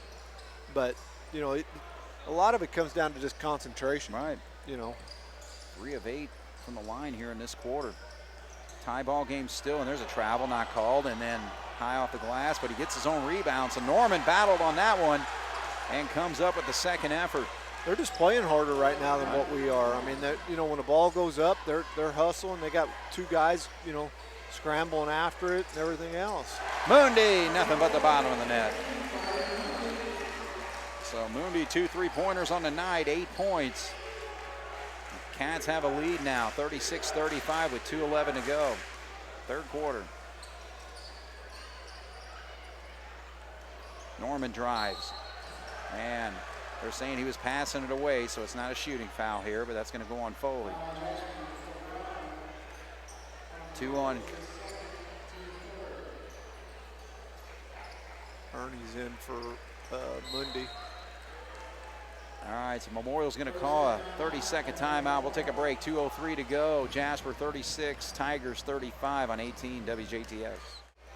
But, you know, a lot of it comes down to just concentration. Right. You know. 3 of 8 from the line here in this quarter. Tie ball game still, and there's a travel not called, and then high off the glass, but he gets his own rebound. So Norman battled on that one and comes up with the second effort. They're just playing harder right now than what we are. I mean, you know, when the ball goes up, they're hustling. They got 2 guys, you know, scrambling after it and everything else. Mundi, nothing but the bottom of the net. So Mundi, 2 3-pointers on the night, 8 points. Cats have a lead now, 36-35 with 2:11 to go. Third quarter. Norman drives, and they're saying he was passing it away, so it's not a shooting foul here, but that's going to go on Foley. 2 on. Ernie's in for Mundi. All right, so Memorial's going to call a 30-second timeout. We'll take a break. 2:03 to go. Jasper 36, Tigers 35 on 18 WJTS.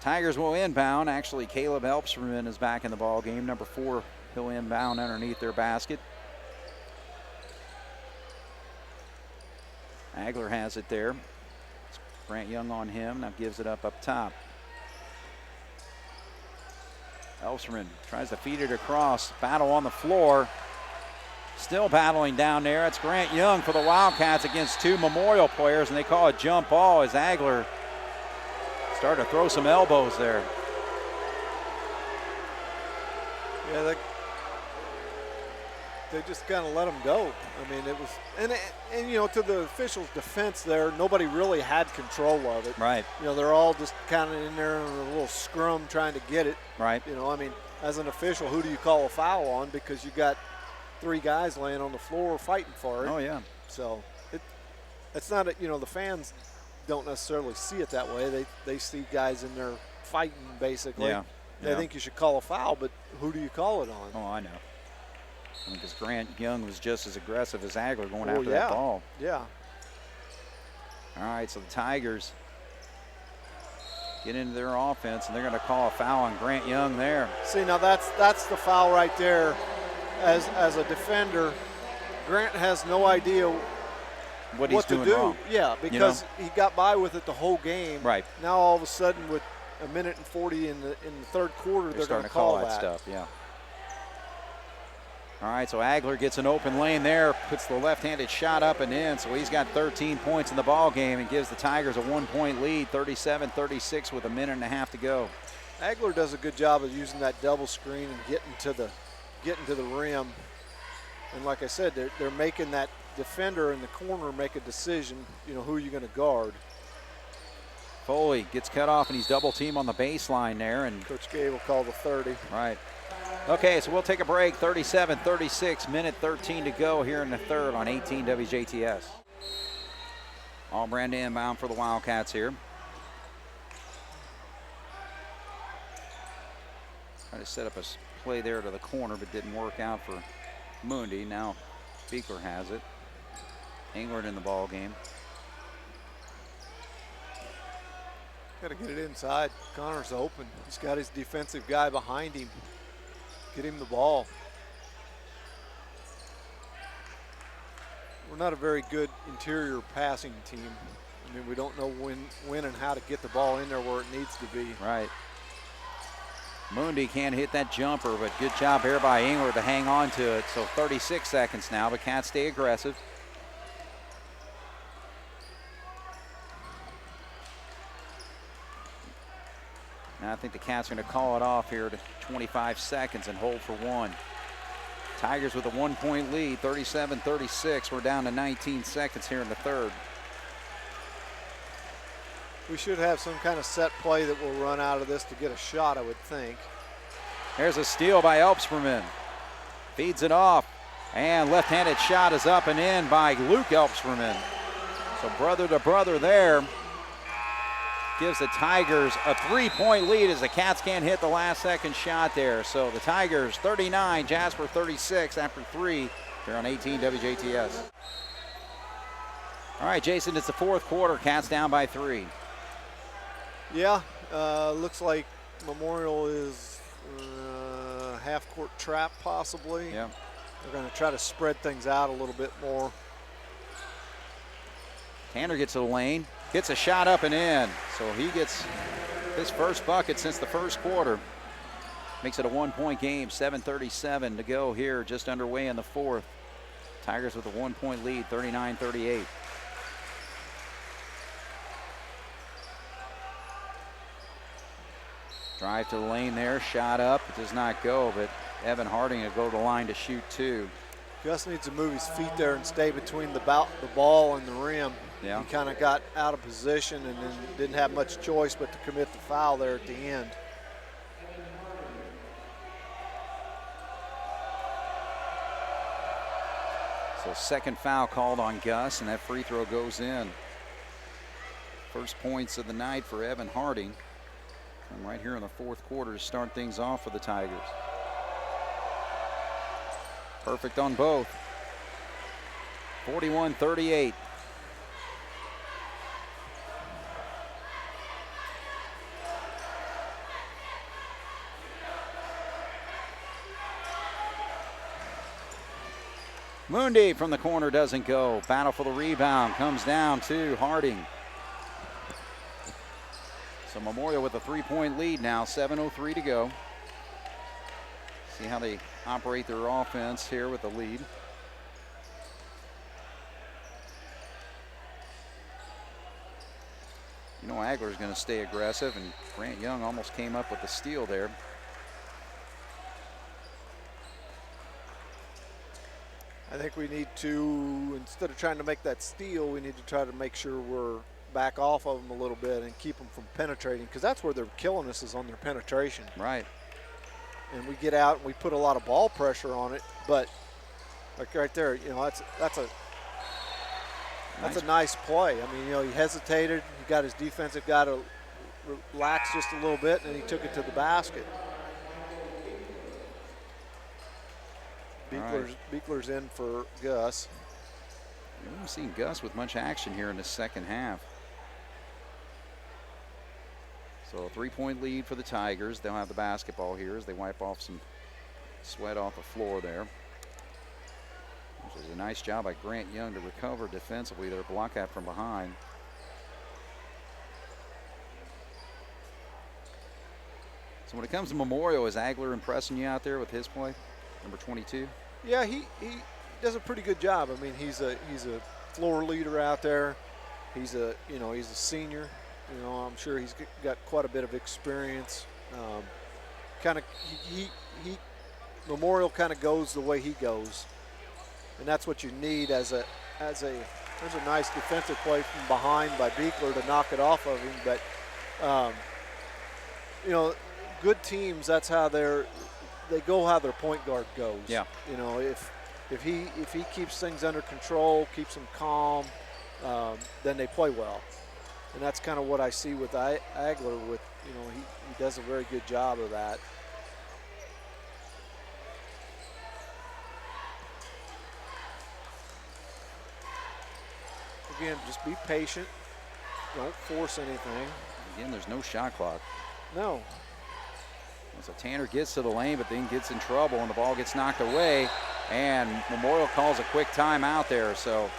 Tigers will inbound. Actually, Caleb Elpsperman is back in the ball game. Number 4, he'll inbound underneath their basket. Agler has it there. Grant Young on him. Now gives it up top. Elpsperman tries to feed it across. Battle on the floor. Still battling down there. It's Grant Young for the Wildcats against 2 Memorial players, and they call it jump ball as Agler started to throw some elbows there. Yeah, they just kind of let them go. I mean, it was, and you know, to the officials' defense there, nobody really had control of it. Right. You know, they're all just kind of in there in a little scrum trying to get it. Right. You know, I mean, as an official, who do you call a foul on? Because you got 3 guys laying on the floor fighting for it. Oh, yeah. So it's not, you know, the fans don't necessarily see it that way. They see guys in there fighting, basically. Yeah. They think you should call a foul, but who do you call it on? Oh, I know. Because Grant Young was just as aggressive as Agler going after that ball. Yeah. All right, so the Tigers get into their offense, and they're going to call a foul on Grant Young there. See, now that's the foul right there. As a defender, Grant has no idea what he's doing to do. Wrong. Yeah, because he got by with it the whole game. Right. Now all of a sudden, with 1:40 in the third quarter, they're going to call that stuff. Yeah. All right, so Agler gets an open lane there, puts the left-handed shot up and in, so he's got 13 points in the ball game and gives the Tigers a 1-point lead, 37-36 with 1.5 minutes to go. Agler does a good job of using that double screen and getting to the rim. And like I said, they're making that defender in the corner make a decision, you know, who are you going to guard. Foley gets cut off, and he's double team on the baseline there. And Coach Gable called the 30. Right. Okay, so we'll take a break. 37-36, minute 13 to go here in the third on 18 WJTS. All brand inbound for the Wildcats here. Trying to set up a play there to the corner, but didn't work out for Mundi. Now Beekler has it. England in the ball game. Got to get it inside. Connor's open. He's got his defensive guy behind him. Get him the ball. We're not a very good interior passing team. I mean, we don't know when and how to get the ball in there where it needs to be. Right. Mundi can't hit that jumper, but good job here by Engler to hang on to it. So 36 seconds now, but Cats stay aggressive. Now I think the Cats are going to call it off here to 25 seconds and hold for 1. Tigers with a 1-point lead, 37-36. We're down to 19 seconds here in the third. We should have some kind of set play that will run out of this to get a shot, I would think. There's a steal by Elpsperman. Feeds it off, and left-handed shot is up and in by Luke Elpsperman. So brother to brother there. Gives the Tigers a 3-point lead as the Cats can't hit the last second shot there. So the Tigers 39, Jasper 36 after 3 here on 18 WJTS. All right, Jason, it's the fourth quarter. Cats down by 3. Yeah, looks like Memorial is half-court trap possibly. Yeah. They're going to try to spread things out a little bit more. Tanner gets to the lane, gets a shot up and in. So he gets his first bucket since the first quarter. Makes it a 1-point game, 7:37 to go here, just underway in the fourth. Tigers with a 1-point lead, 39-38. Drive to the lane there, shot up, it does not go, but Evan Harding will go to the line to shoot 2. Gus needs to move his feet there and stay between the ball and the rim. Yeah. He kind of got out of position and then didn't have much choice but to commit the foul there at the end. So second foul called on Gus, and that free throw goes in. First points of the night for Evan Harding. And right here in the fourth quarter to start things off for the Tigers. Perfect on both. 41-38. Mundi from the corner doesn't go. Battle for the rebound. Comes down to Harding. So Memorial with a 3-point lead now. 7:03 to go. See how they operate their offense here with the lead. You know Agler's going to stay aggressive, and Grant Young almost came up with the steal there. I think we need to, instead of trying to make that steal, we need to try to make sure we're back off of them a little bit and keep them from penetrating, because that's where they're killing us, is on their penetration. Right. And we get out and we put a lot of ball pressure on it, but like right there, you know, that's a nice play. I mean, you know, he hesitated, he got his defensive guy to relax just a little bit, and he took it to the basket. Beekler's in for Gus. We haven't seen Gus with much action here in the second half. So a 3-point lead for the Tigers. They'll have the basketball here as they wipe off some sweat off the floor there. Which is a nice job by Grant Young to recover defensively. Their block out from behind. So when it comes to Memorial, is Agler impressing you out there with his play? Number 22? Yeah, he does a pretty good job. I mean, he's a floor leader out there. He's a senior. You know, I'm sure he's got quite a bit of experience. Memorial kind of goes the way he goes, and that's what you need as a. There's a nice defensive play from behind by Beekler to knock it off of him, but you know, good teams, that's how they go how their point guard goes. Yeah. You know, if he keeps things under control, keeps them calm, then they play well. And that's kind of what I see with Agler. With, you know, he does a very good job of that. Again, just be patient. Don't force anything. Again, there's no shot clock. No. So Tanner gets to the lane, but then gets in trouble, and the ball gets knocked away. And Memorial calls a quick timeout there. So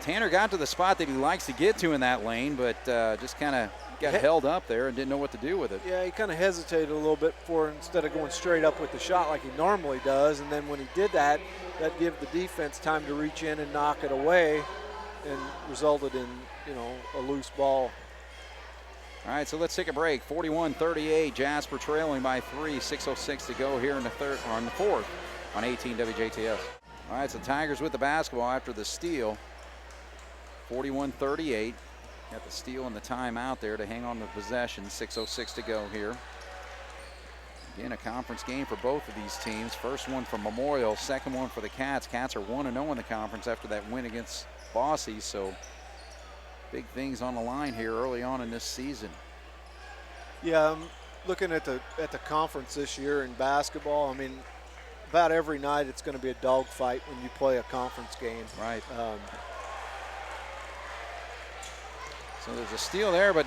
Tanner got to the spot that he likes to get to in that lane, but just kind of got held up there and didn't know what to do with it. Yeah, he kind of hesitated a little bit instead of going straight up with the shot like he normally does. And then when he did that, that gave the defense time to reach in and knock it away, and resulted in, you know, a loose ball. All right, so let's take a break. 41-38, Jasper trailing by 3, 6:06 to go here in the fourth on 18 WJTS. All right, so Tigers with the basketball after the steal. 41-38. Got the steal and the timeout there to hang on the possession. 6:06 to go here. Again, a conference game for both of these teams. First one for Memorial, second one for the Cats. Cats are 1-0 in the conference after that win against Boise, so big things on the line here early on in this season. Yeah, I'm looking at the conference this year in basketball. I mean, about every night it's going to be a dogfight when you play a conference game. Right. So there's a steal there, but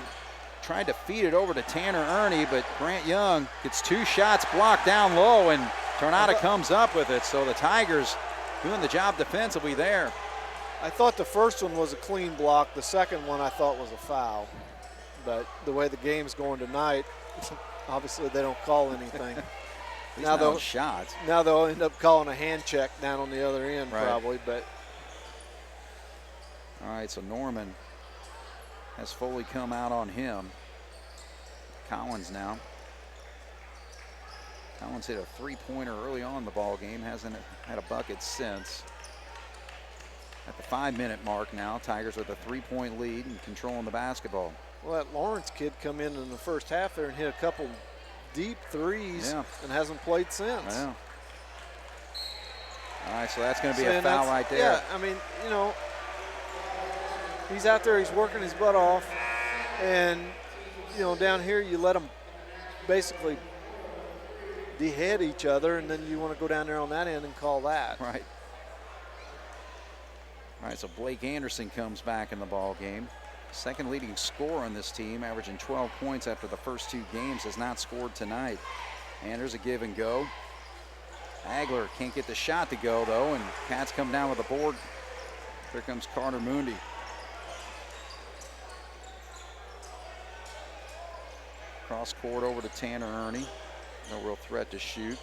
tried to feed it over to Tanner Ernie, but Grant Young gets 2 shots blocked down low, and Tornado comes up with it. So the Tigers doing the job defensively there. I thought the first one was a clean block. The second one I thought was a foul. But the way the game's going tonight, obviously they don't call anything. Now they'll shots. Now they'll end up calling a hand check down on the other end, right, probably. But all right, so Norman has Foley come out on him. Collins now. Collins hit a 3-pointer early on in the ball game. Hasn't had a bucket since. At the 5-minute mark now, Tigers with a 3-point lead and controlling the basketball. Well, that Lawrence kid come in the first half there and hit a couple deep threes, yeah, and hasn't played since. Yeah. All right, so that's going to be a foul right there. Yeah, I mean, you know, he's out there, he's working his butt off, and, you know, down here you let them basically behead each other, and then you want to go down there on that end and call that. Right. All right, so Blake Anderson comes back in the ball game. Second leading scorer on this team, averaging 12 points after the first 2 games, has not scored tonight. And there's a give and go. Agler can't get the shot to go, though, and Cats come down with the board. Here comes Carter Moondy. Cross court over to Tanner Ernie. No real threat to shoot.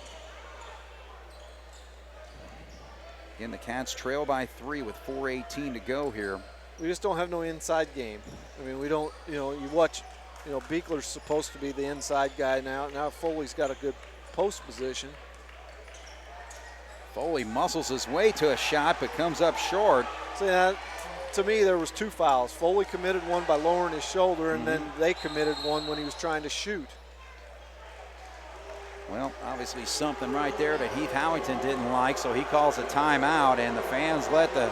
Again, the Cats trail by 3 with 4:18 to go here. We just don't have no inside game. I mean, we don't, you know, you watch, you know, Beekler's supposed to be the inside guy now. Now Foley's got a good post position. Foley muscles his way to a shot, but comes up short. So, yeah, to me, there was 2 fouls. Foley committed one by lowering his shoulder, and then they committed one when he was trying to shoot. Well, obviously something right there that Heath Howington didn't like, so he calls a timeout, and the fans let the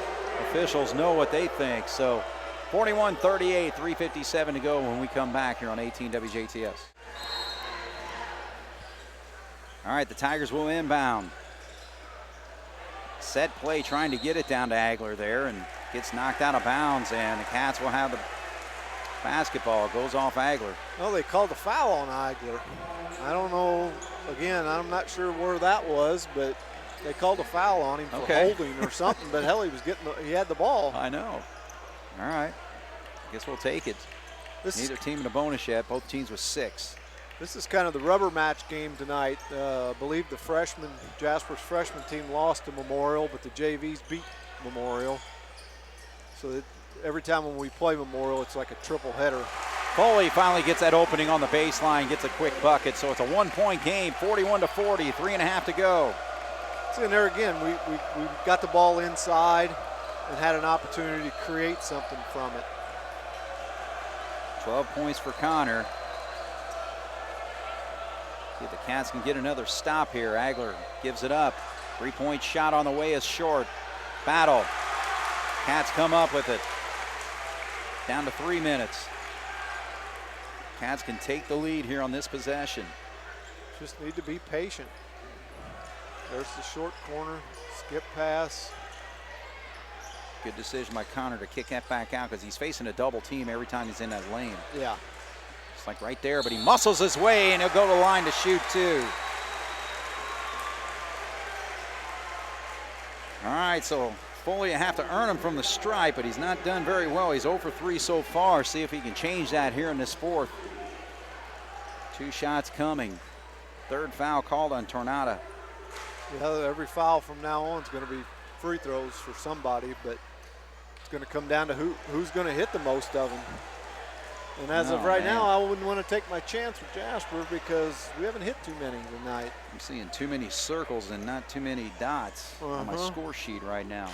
officials know what they think. So 41-38, 3:57 to go when we come back here on 18 WJTS. All right, the Tigers will inbound. Set play trying to get it down to Agler there, and gets knocked out of bounds, and the Cats will have the basketball. Goes off Agler. Well, they called a foul on Agler. I don't know, again, I'm not sure where that was, but they called a foul on him for holding or something, but hell, he had the ball. I know. All right. I guess we'll take it. Neither team in a bonus yet. Both teams with 6. This is kind of the rubber match game tonight. I believe the Jasper's freshman team lost to Memorial, but the JVs beat Memorial. So that every time when we play Memorial, it's like a triple header. Foley finally gets that opening on the baseline, gets a quick bucket. So it's a 1-point game, 41-40, 3.5 to go. See, and there again, we got the ball inside and had an opportunity to create something from it. 12 points for Connor. See if the Cats can get another stop here. Agler gives it up. 3-point shot on the way is short. Battle. Cats come up with it. Down to 3 minutes. Cats can take the lead here on this possession. Just need to be patient. There's the short corner, skip pass. Good decision by Connor to kick that back out because he's facing a double team every time he's in that lane. Yeah. It's like right there, but he muscles his way and he'll go to the line to shoot too. All right, so Foley will have to earn him from the stripe, but he's not done very well. He's 0 for 3 so far. See if he can change that here in this 4th. 2 shots coming. 3rd foul called on Tornado. Yeah, every foul from now on is going to be free throws for somebody, but it's going to come down to who's going to hit the most of them. And as of right now, I wouldn't want to take my chance with Jasper because we haven't hit too many tonight. I'm seeing too many circles and not too many dots on my score sheet right now.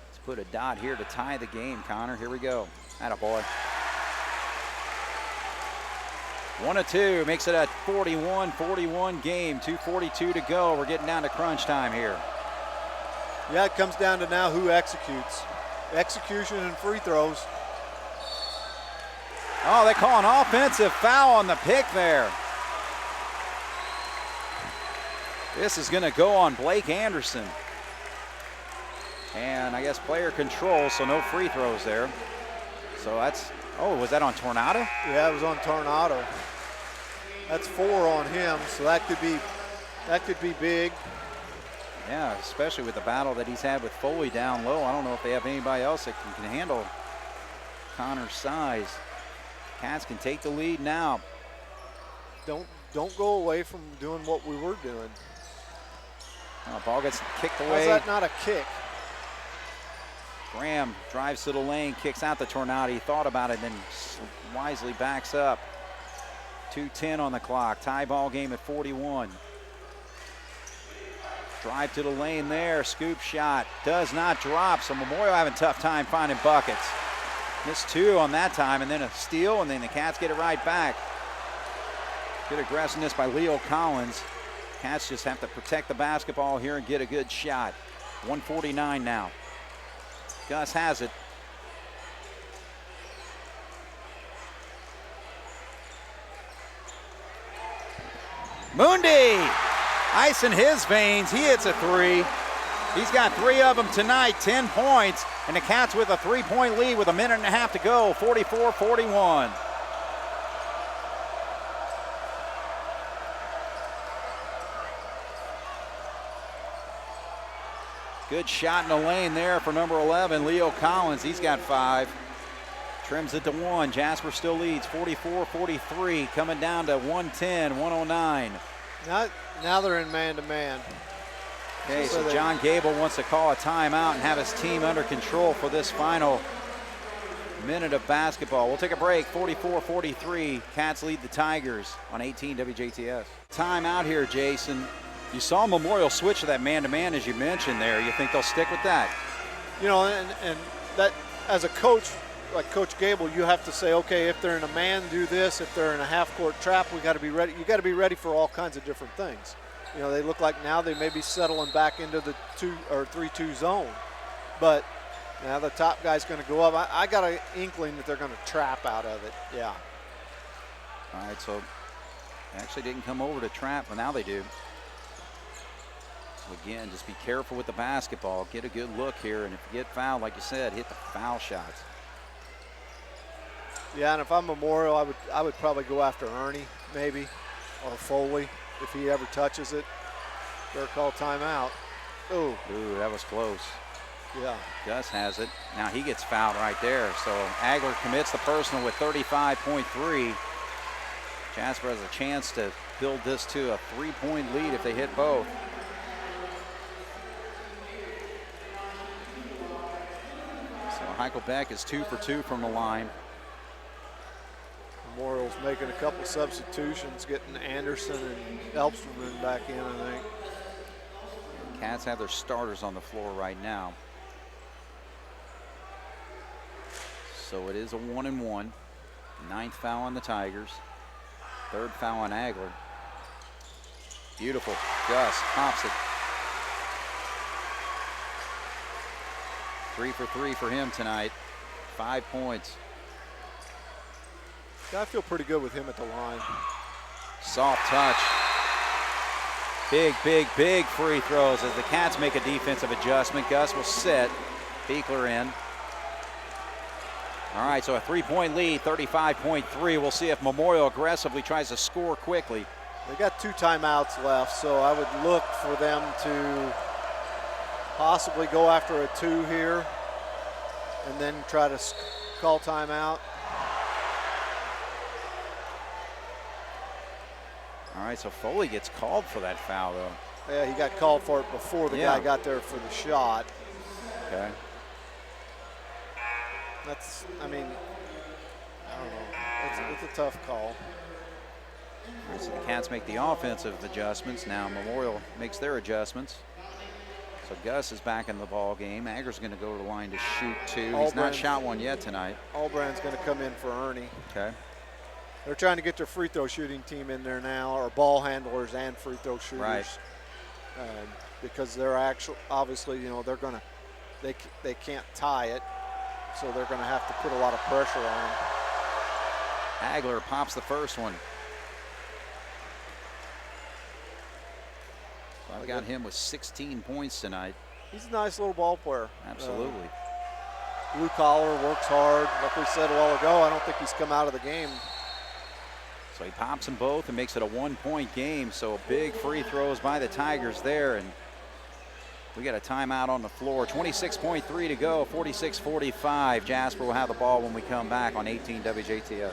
Let's put a dot here to tie the game, Connor. Here we go. Attaboy. 1-2 makes it a 41-41 game. 2:42 to go. We're getting down to crunch time here. Yeah, it comes down to now who executes. Execution and free throws. Oh, they call an offensive foul on the pick there. This is going to go on Blake Anderson. And I guess player control, so no free throws there. So that's, oh, was that on Tornado? Yeah, it was on Tornado. That's 4 on him, so that could be big. Yeah, especially with the battle that he's had with Foley down low. I don't know if they have anybody else that can handle Connor's size. Cats can take the lead now. Don't go away from doing what we were doing. Ball gets kicked away. How's that not a kick? Graham drives to the lane, kicks out the Tornado. He thought about it, then wisely backs up. 2:10 on the clock. Tie ball game at 41. Drive to the lane there. Scoop shot. Does not drop. So Memorial having a tough time finding buckets. Missed 2 on that time, and then a steal, and then the Cats get it right back. Good aggressiveness by Leo Collins. Cats just have to protect the basketball here and get a good shot. 1:49 now. Gus has it. Mundi, ice in his veins. He hits a 3. He's got 3 of them tonight, 10 points, and the Cats with a 3-point lead with a minute and a half to go, 44-41. Good shot in the lane there for number 11, Leo Collins. He's got 5. Trims it to 1. Jasper still leads 44-43, coming down to 110, 109. Now they're in man-to-man. Okay, so John Gable wants to call a timeout and have his team under control for this final minute of basketball. We'll take a break. 44-43. Cats lead the Tigers on 18 WJTS. Timeout here, Jason. You saw Memorial switch to that man-to-man, as you mentioned there. You think they'll stick with that? You know, and that, as a coach, like Coach Gable, you have to say, okay, if they're in a man, do this. If they're in a half-court trap, we got to be ready. You got to be ready for all kinds of different things. You know, they look like now they may be settling back into the 2 or 3-2 zone, but now the top guy's going to go up. I got an inkling that they're going to trap out of it. Yeah. All right, so they actually didn't come over to trap, but now they do. So again, just be careful with the basketball. Get a good look here, and if you get fouled, like you said, hit the foul shots. Yeah, and if I'm Memorial, I would probably go after Ernie, maybe, or Foley, if he ever touches it. They're called timeout. Ooh, that was close. Yeah. Gus has it. Now he gets fouled right there. So Agler commits the personal with 35.3. Jasper has a chance to build this to a 3-point lead if they hit both. So Heichelbeck is 2 for 2 from the line. Memorial's making a couple substitutions, getting Anderson and Elpsterman back in, I think. Cats have their starters on the floor right now. So it is a 1-and-1. 9th foul on the Tigers. 3rd foul on Agler. Beautiful. Gus pops it. 3 for 3 for him tonight. 5 points. Yeah, I feel pretty good with him at the line. Soft touch. Big, big, big free throws as the Cats make a defensive adjustment. Gus will sit. Beekler in. All right, so a 3-point lead, 35.3. We'll see if Memorial aggressively tries to score quickly. They got 2 timeouts left, so I would look for them to possibly go after a 2 here and then try to call timeout. All right, so Foley gets called for that foul, though. Yeah, he got called for it before the guy got there for the shot. Okay. That's, I mean, I don't know. It's a tough call. All right, so the Cats make the offensive adjustments. Now Memorial makes their adjustments. So Gus is back in the ball game. Agger's going to go to the line to shoot 2. He's not shot one yet tonight. Albrand's going to come in for Ernie. Okay. They're trying to get their free throw shooting team in there now, or ball handlers and free throw shooters. Right. Because they're obviously, you know, they can't tie it, so they're going to have to put a lot of pressure on them. Agler pops the first one. I've got him with 16 points tonight. He's a nice little ball player. Absolutely. Blue collar, works hard. Like we said a while ago, I don't think he's come out of the game. So he pops them both and makes it a 1-point game. So big free throws by the Tigers there. And we got a timeout on the floor. 26.3 to go, 46-45. Jasper will have the ball when we come back on 18 WJTS.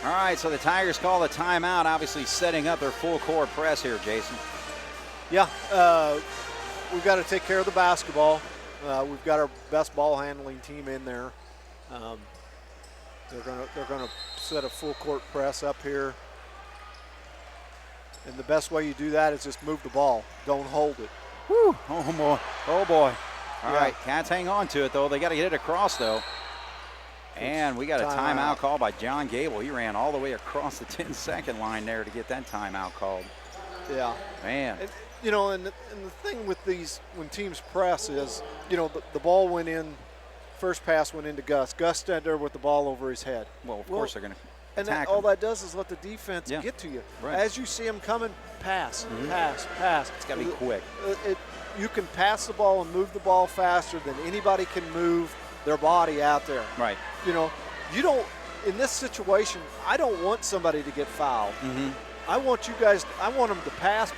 All right, so the Tigers call the timeout, obviously setting up their full court press here, Jason. Yeah, we've got to take care of the basketball. We've got our best ball handling team in there. They're gonna set a full court press up here. And the best way you do that is just move the ball. Don't hold it. Whew. Oh boy. Oh boy. All right, Cats hang on to it though. They got to get it across though. And we got a timeout called by John Gable. He ran all the way across the 10-second line there to get that timeout called. Yeah. Man. And, you know, and the thing with these, when teams press is, you know, the ball went in, first pass went into Gus. Gus stood there with the ball over his head. Well, of course they're going to and attack all him. that does is let the defense get to you. Right. As you see them coming, pass, pass. It's got to be quick. You can pass the ball and move the ball faster than anybody can move their body out there. Right. You know, you don't, in this situation, I don't want somebody to get fouled. I want you guys, I want them to pass,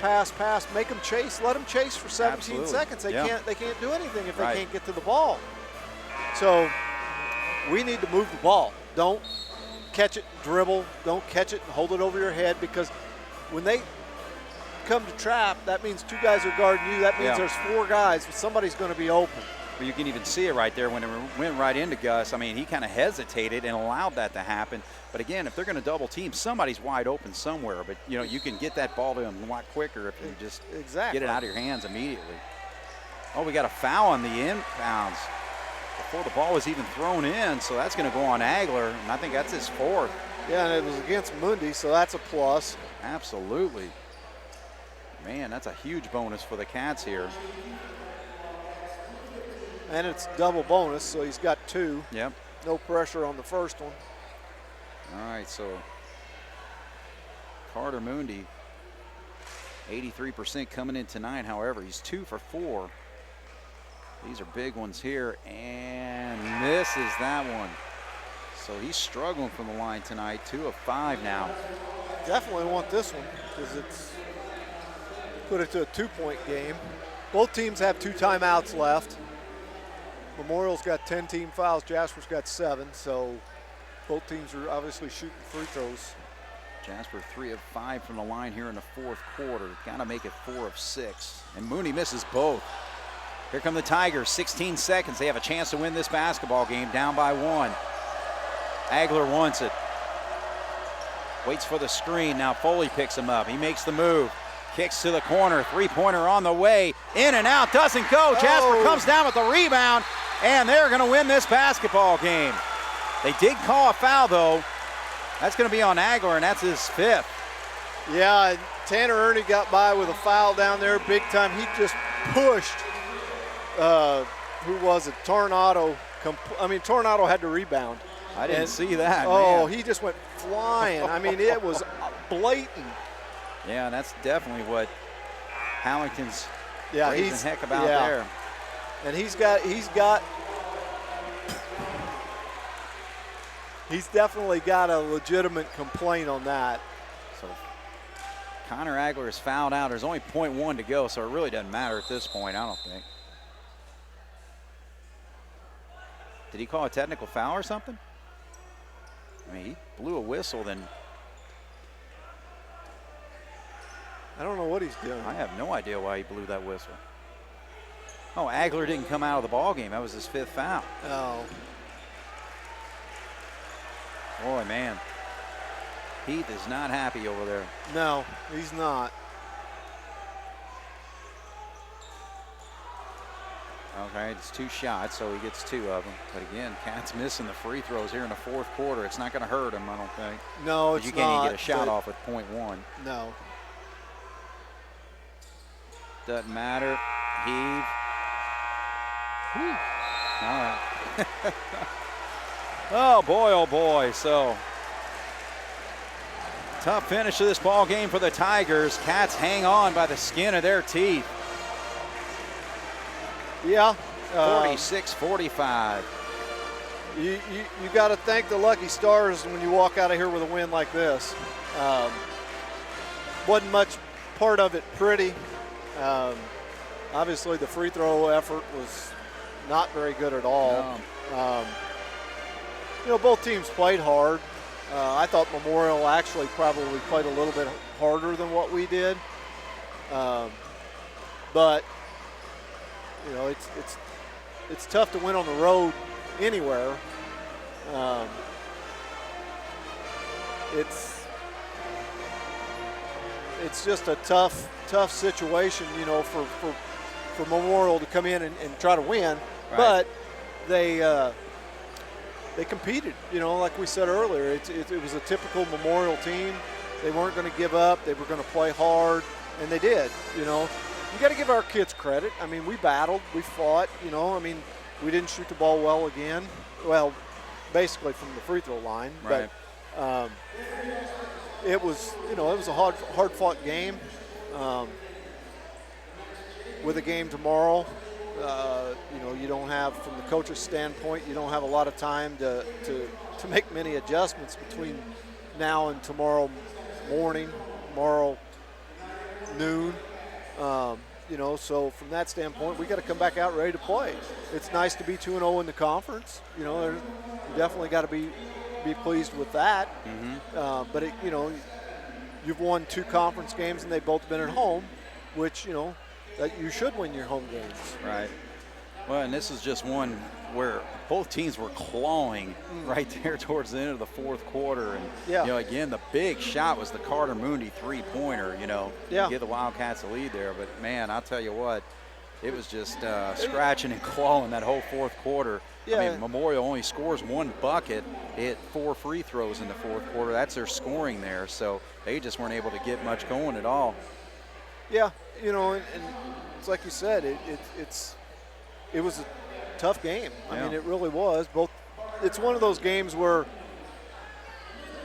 make them chase, let them chase for 17 seconds. They can't do anything if they can't get to the ball. So we need to move the ball. Don't catch it, dribble, don't catch it and hold it over your head, because when they come to trap, that means two guys are guarding you. That means there's four guys, somebody's going to be open. Well, you can even see it right there when it went right into Gus. I mean, he kind of hesitated and allowed that to happen. But again, if they're going to double team, somebody's wide open somewhere. But, you know, you can get that ball to him a lot quicker if you just get it out of your hands immediately. Oh, we got a foul on the inbounds before the ball was even thrown in. So that's going to go on Agler, and I think that's his fourth. Yeah, and it was against Mundi, so that's a plus. Absolutely. Man, that's a huge bonus for the Cats here. And it's double bonus, so he's got two. Yep. No pressure on the first one. All right, so Carter Mundi, 83% coming in tonight. However, he's 2 for 4. These are big ones here, and misses that one. So he's struggling from the line tonight. 2 of 5 now. Definitely want this one, because it's put it to a 2-point game. Both teams have 2 timeouts left. Memorial's got 10 team fouls. Jasper's got 7, so both teams are obviously shooting free throws. Jasper 3 of 5 from the line here in the fourth quarter. Got to make it 4 of 6. And Mooney misses both. Here come the Tigers, 16 seconds. They have a chance to win this basketball game, down by 1. Agler wants it. Waits for the screen. Now Foley picks him up. He makes the move. Kicks to the corner. 3-pointer on the way. In and out. Doesn't go. Jasper comes down with the rebound. And they're going to win this basketball game. They did call a foul, though. That's going to be on Agler, and that's his 5th. Yeah, Tanner Ernie got by with a foul down there big time. He just pushed, who was it, Tornado. Tornado had to rebound. I didn't see that, Oh, man. he just went flying. I mean, it was blatant. Yeah, and that's definitely what Hallington's he's heck about there. And he's definitely got a legitimate complaint on that. So Connor Agler is fouled out. There's only 0.1 to go, so it really doesn't matter at this point, I don't think. Did he call a technical foul or something? I mean, he blew a whistle, then. I don't know what he's doing. I have no idea why he blew that whistle. Oh, Agler didn't come out of the ball game. That was his 5th foul. Oh. Boy, man. Heath is not happy over there. No, he's not. Okay, it's 2 shots, so he gets 2 of them. But again, Cats missing the free throws here in the fourth quarter. It's not going to hurt him, I don't think. No, it's not. You can't even get a shot off with 0.1. No. Doesn't matter. Heave. Whew. All right. Oh boy. So tough finish to this ball game for the Tigers. Cats hang on by the skin of their teeth. Yeah. 46-45. You got to thank the lucky stars when you walk out of here with a win like this. Wasn't much part of it pretty. Obviously, the free throw effort was not very good at all. No. Both teams played hard. I thought Memorial actually probably played a little bit harder than what we did. But it's tough to win on the road anywhere. It's just a tough situation, for Memorial to come in and try to win. Right. But they competed, like we said earlier. It was a typical Memorial team. They weren't going to give up. They were going to play hard, and they did. You got to give our kids credit. I mean, we battled, we fought. We didn't shoot the ball well again. Well, basically from the free throw line. Right. But it was a hard fought game. With a game tomorrow, you don't have, from the coach's standpoint, you don't have a lot of time to make many adjustments between now and tomorrow morning, tomorrow noon. So from that standpoint, we got to come back out ready to play. It's nice to be 2-0 in the conference. You definitely got to be pleased with that. Mm-hmm. But you've won 2 conference games and they've both been at home, which that you should win your home games. Right. Well, and this is just one where both teams were clawing right there towards the end of the fourth quarter. And, again, the big shot was the Carter Mooney three-pointer, to give the Wildcats a lead there. But, man, I'll tell you what, it was just scratching and clawing that whole fourth quarter. Yeah. I mean, Memorial only scores 1 bucket. They hit 4 free throws in the fourth quarter. That's their scoring there. So they just weren't able to get much going at all. Yeah, and it's like you said, it was a tough game. I mean, it really was. It's one of those games where,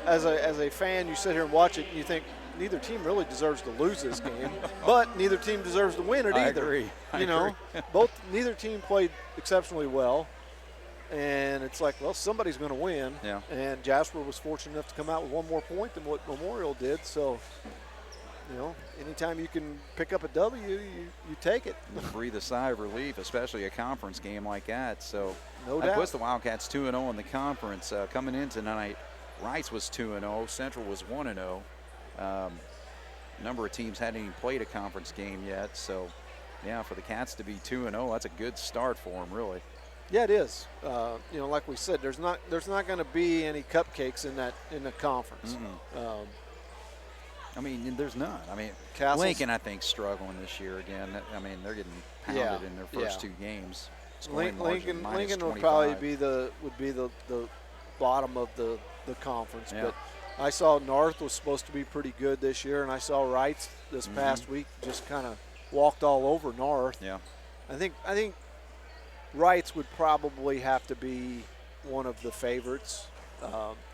as a fan, you sit here and watch it, and you think neither team really deserves to lose this game, but neither team deserves to win it either. I agree. Neither team played exceptionally well, and it's like, well, somebody's going to win. Yeah. And Jasper was fortunate enough to come out with 1 more point than what Memorial did, so. Anytime you can pick up a W, you take it. Breathe a sigh of relief, especially a conference game like that. So no that doubt. puts the Wildcats 2-0 in the conference. Coming in tonight, Rice was 2-0, Central was 1-0. A number of teams hadn't even played a conference game yet. So, for the Cats to be 2-0, that's a good start for them, really. Yeah, it is. Like we said, there's not going to be any cupcakes in the conference. I mean, there's none. I mean, Castle's, Lincoln, I think, struggling this year again. I mean, they're getting pounded in their first 2 games. Lincoln would probably be the bottom of the conference. Yeah. But I saw North was supposed to be pretty good this year, and I saw Wrights this past week just kind of walked all over North. Yeah. I think Wrights would probably have to be one of the favorites,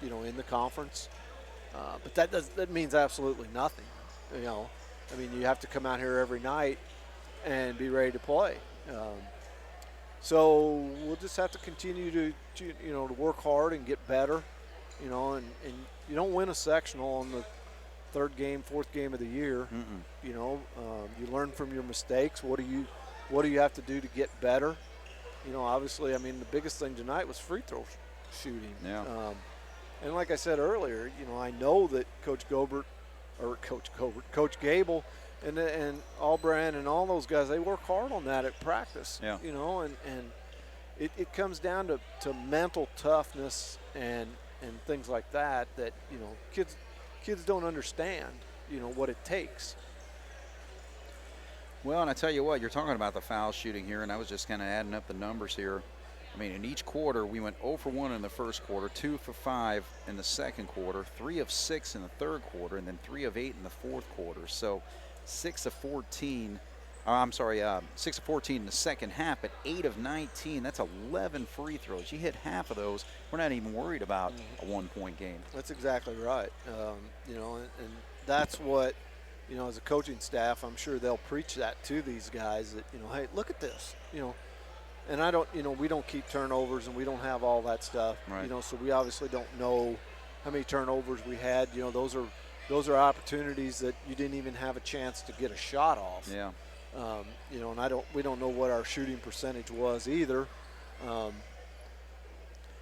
in the conference. But that means absolutely nothing. I mean, you have to come out here every night and be ready to play. So we'll just have to continue to work hard and get better. And you don't win a sectional on the 3rd game, 4th game of the year. You learn from your mistakes. What do you have to do to get better? Obviously, I mean, the biggest thing tonight was free throw shooting. Yeah. And like I said earlier, I know that Coach Gable and Albran and all those guys, they work hard on that at practice. Yeah. And it comes down to mental toughness and things like that kids don't understand, what it takes. Well, and I tell you what, you're talking about the foul shooting here, and I was just kind of adding up the numbers here. I mean, in each quarter, we went 0 for 1 in the first quarter, 2 for 5 in the second quarter, 3 of 6 in the third quarter, and then 3 of 8 in the fourth quarter. So 6 of 14 in the second half, but 8 of 19. That's 11 free throws. You hit half of those, we're not even worried about a 1-point game. That's exactly right. And that's what, as a coaching staff, I'm sure they'll preach that to these guys that, hey, look at this. And I don't, we don't keep turnovers and we don't have all that stuff, right. So we obviously don't know how many turnovers we had. Those are opportunities that you didn't even have a chance to get a shot off. Yeah. And we don't know what our shooting percentage was either.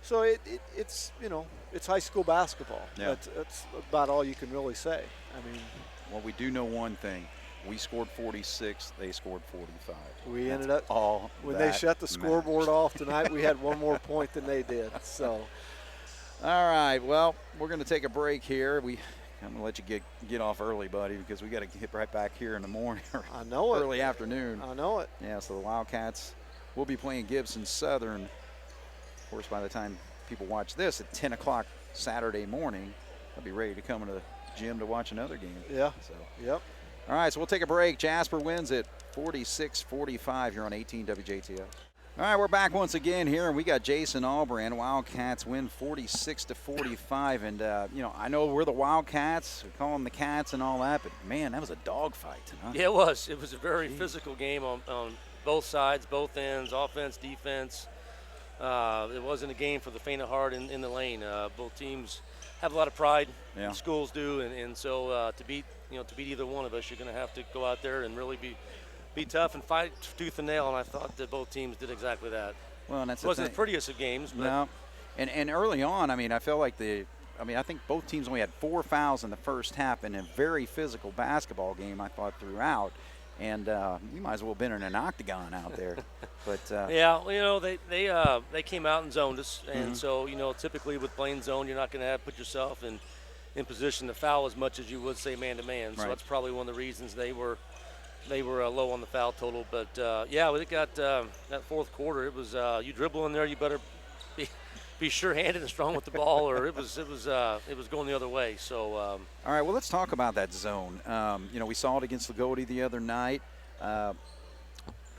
So it's high school basketball. Yeah. That's about all you can really say. I mean, well, we do know one thing. We scored 46. They scored 45. We ended up all when they shut the scoreboard off tonight. We had one more point than they did. So, all right. Well, we're going to take a break here. I'm going to let you get off early, buddy, because we got to get right back here in the morning. I know it. Early afternoon. I know it. Yeah. So the Wildcats will be playing Gibson Southern. Of course, by the time people watch this at 10 o'clock Saturday morning, they'll be ready to come into the gym to watch another game. Yeah. So. Yep. All right, so we'll take a break. Jasper wins it 46-45 here on 18 WJTO. All right, we're back once again here, and we got Jason Albrand. Wildcats win 46-45, and I know we're the Wildcats, we call them the Cats and all that, but man, that was a dogfight tonight. Yeah, it was. It was a very physical game on both sides, both ends, offense, defense. It wasn't a game for the faint of heart in the lane. Both teams have a lot of pride. Yeah. Schools do, and so to beat either one of us, you're going to have to go out there and really be tough and fight tooth and nail. And I thought that both teams did exactly that. Well, and that's it wasn't the prettiest of games, but no. And early on, I mean, I felt like I think both teams only had 4 fouls in the first half in a very physical basketball game. I thought throughout. And we might as well have been in an octagon out there. But yeah, well, they came out and zoned us, and so typically with playing zone, you're not going to put yourself in position to foul as much as you would say man to man. So that's probably one of the reasons they were low on the foul total. But yeah, we got that fourth quarter. It was you dribble in there, you better be sure-handed and strong with the ball, or it was going the other way. So all right, well, let's talk about that zone. We saw it against Lagodi the other night.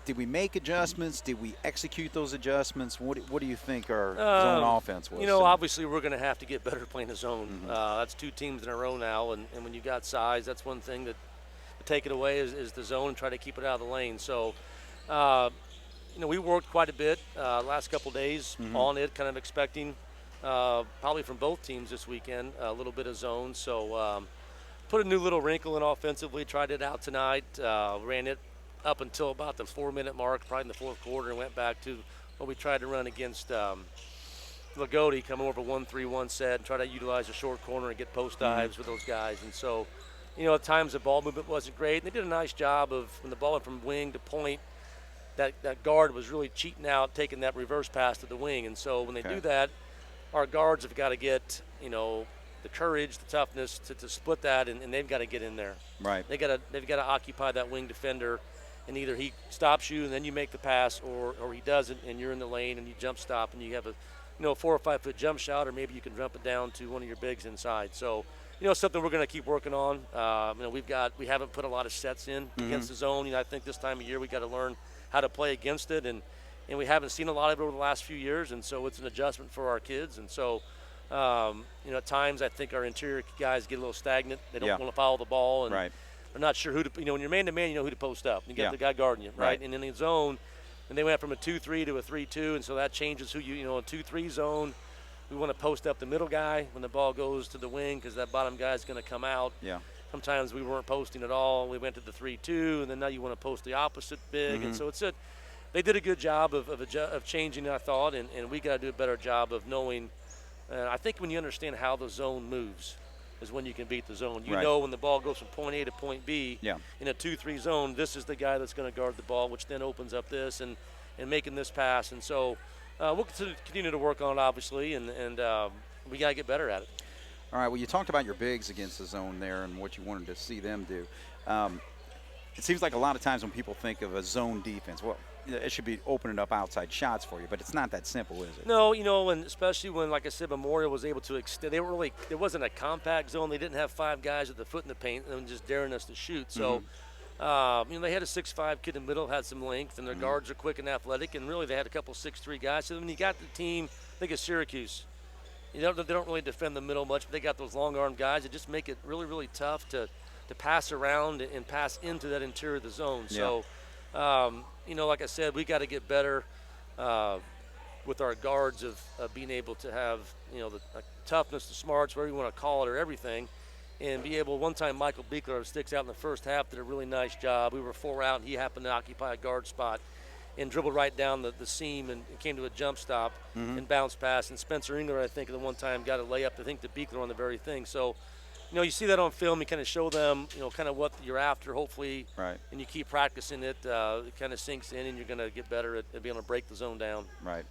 Did we make adjustments? Did we execute those adjustments? What do you think our zone offense was? Obviously we're going to have to get better playing the zone. That's 2 teams in a row now, and when you got size, that's one thing that to take it away is the zone and try to keep it out of the lane. So. We worked quite a bit last couple days on it, kind of expecting probably from both teams this weekend a little bit of zone. So put a new little wrinkle in offensively, tried it out tonight, ran it up until about the 4-minute mark, probably in the fourth quarter, and went back to what we tried to run against Lagodi, come over 1-3-1 set and try to utilize a short corner and get post dives with those guys. And so, at times the ball movement wasn't great. And they did a nice job of when the ball went from wing to point, that guard was really cheating out, taking that reverse pass to the wing. And so when they do that, our guards have got to get, the courage, the toughness to split that, and they've got to get in there. Right. They've got to occupy that wing defender, and either he stops you and then you make the pass, or he doesn't and you're in the lane and you jump stop and you have a 4 or 5 foot jump shot, or maybe you can jump it down to one of your bigs inside. So something we're going to keep working on. We haven't put a lot of sets in against the zone. I think this time of year we got to learn how to play against it, and we haven't seen a lot of it over the last few years, and so it's an adjustment for our kids. And so at times I think our interior guys get a little stagnant. They don't want to follow the ball, and they're not sure who to, when you're man to man, you know who to post up. You got the guy guarding you, right? And in the zone, and they went from a 2-3 to a 3-2, and so that changes who a 2-3 zone. We want to post up the middle guy when the ball goes to the wing, because that bottom guy is going to come out. Yeah. Sometimes we weren't posting at all. We went to the 3-2, and then now you want to post the opposite big. And so they did a good job of changing, I thought, and we got to do a better job of knowing. I think when you understand how the zone moves is when you can beat the zone. You know when the ball goes from point A to point B in a 2-3 zone, this is the guy that's going to guard the ball, which then opens up this and making this pass. And so we'll continue to work on it, obviously, and we got to get better at it. All right, well, you talked about your bigs against the zone there and what you wanted to see them do. It seems like a lot of times when people think of a zone defense, well, it should be opening up outside shots for you, but it's not that simple, is it? No, and especially when, like I said, Memorial was able to extend. There wasn't a compact zone. They didn't have 5 guys with the foot in the paint and just daring us to shoot. So, they had a 6'5" kid in the middle, had some length, and their guards are quick and athletic, and really they had a couple 6'3" guys. So when you got the team, I think it's Syracuse. They don't really defend the middle much, but they got those long-armed guys that just make it really, really tough to pass around and pass into that interior of the zone. So, like I said, we got to get better with our guards of being able to have, the toughness, the smarts, whatever you want to call it, or everything, and be able. One time, Michael Beekler sticks out in the first half, did a really nice job. We were 4 out, and he happened to occupy a guard spot and dribbled right down the seam and came to a jump stop and bounced past. And Spencer Engler, I think, at the one time got a layup, I think, to Beekler on the very thing. So, you see that on film. You kind of show them, kind of what you're after, hopefully. Right. And you keep practicing it. It kind of sinks in, and you're going to get better at being able to break the zone down. Right.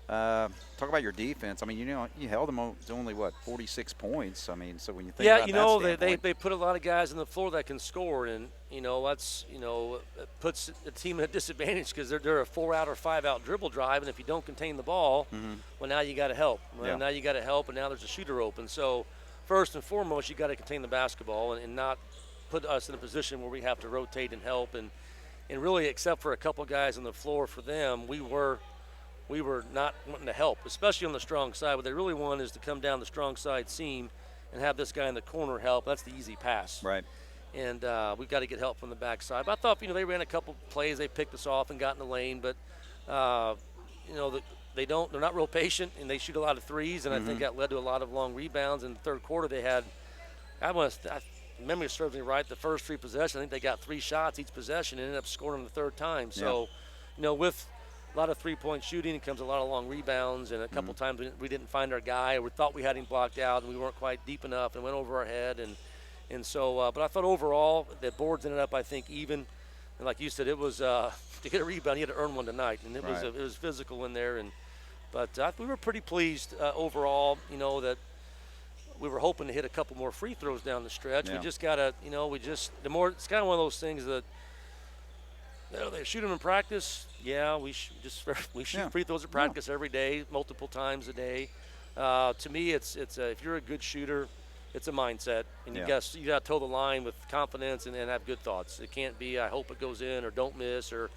Talk about your defense. I mean, you held them to only, 46 points. I mean, so when you think about that they put a lot of guys on the floor that can score, and, that's, it puts a team at a disadvantage because they're a 4-out or 5-out dribble drive, and if you don't contain the ball, well, now you got to help. Well, now you got to help, and now there's a shooter open. So, first and foremost, you got to contain the basketball and not put us in a position where we have to rotate and help. And really, except for a couple guys on the floor for them, we were not wanting to help, especially on the strong side. What they really want is to come down the strong side seam and have this guy in the corner help. That's the easy pass. Right. And we've got to get help from the backside. But I thought, they ran a couple plays. They picked us off and got in the lane. But, they're not real patient, and they shoot a lot of threes, and I think that led to a lot of long rebounds. In the third quarter, they had, memory serves me right, the first 3 possessions, I think they got 3 shots each possession and ended up scoring the third time. So, with a lot of three-point shooting, it comes a lot of long rebounds, and a couple times we didn't find our guy, or we thought we had him blocked out, and we weren't quite deep enough, and went over our head. And so, but I thought overall the boards ended up, I think, even. And like you said, it was to get a rebound, you had to earn one tonight, and it was physical in there. But we were pretty pleased overall, that we were hoping to hit a couple more free throws down the stretch. We just got to, it's kind of one of those things that, they shoot them in practice. Yeah, we shoot free throws at practice every day, multiple times a day. To me, it's if you're a good shooter, it's a mindset, and you got to toe the line with confidence and have good thoughts. It can't be I hope it goes in or don't miss, and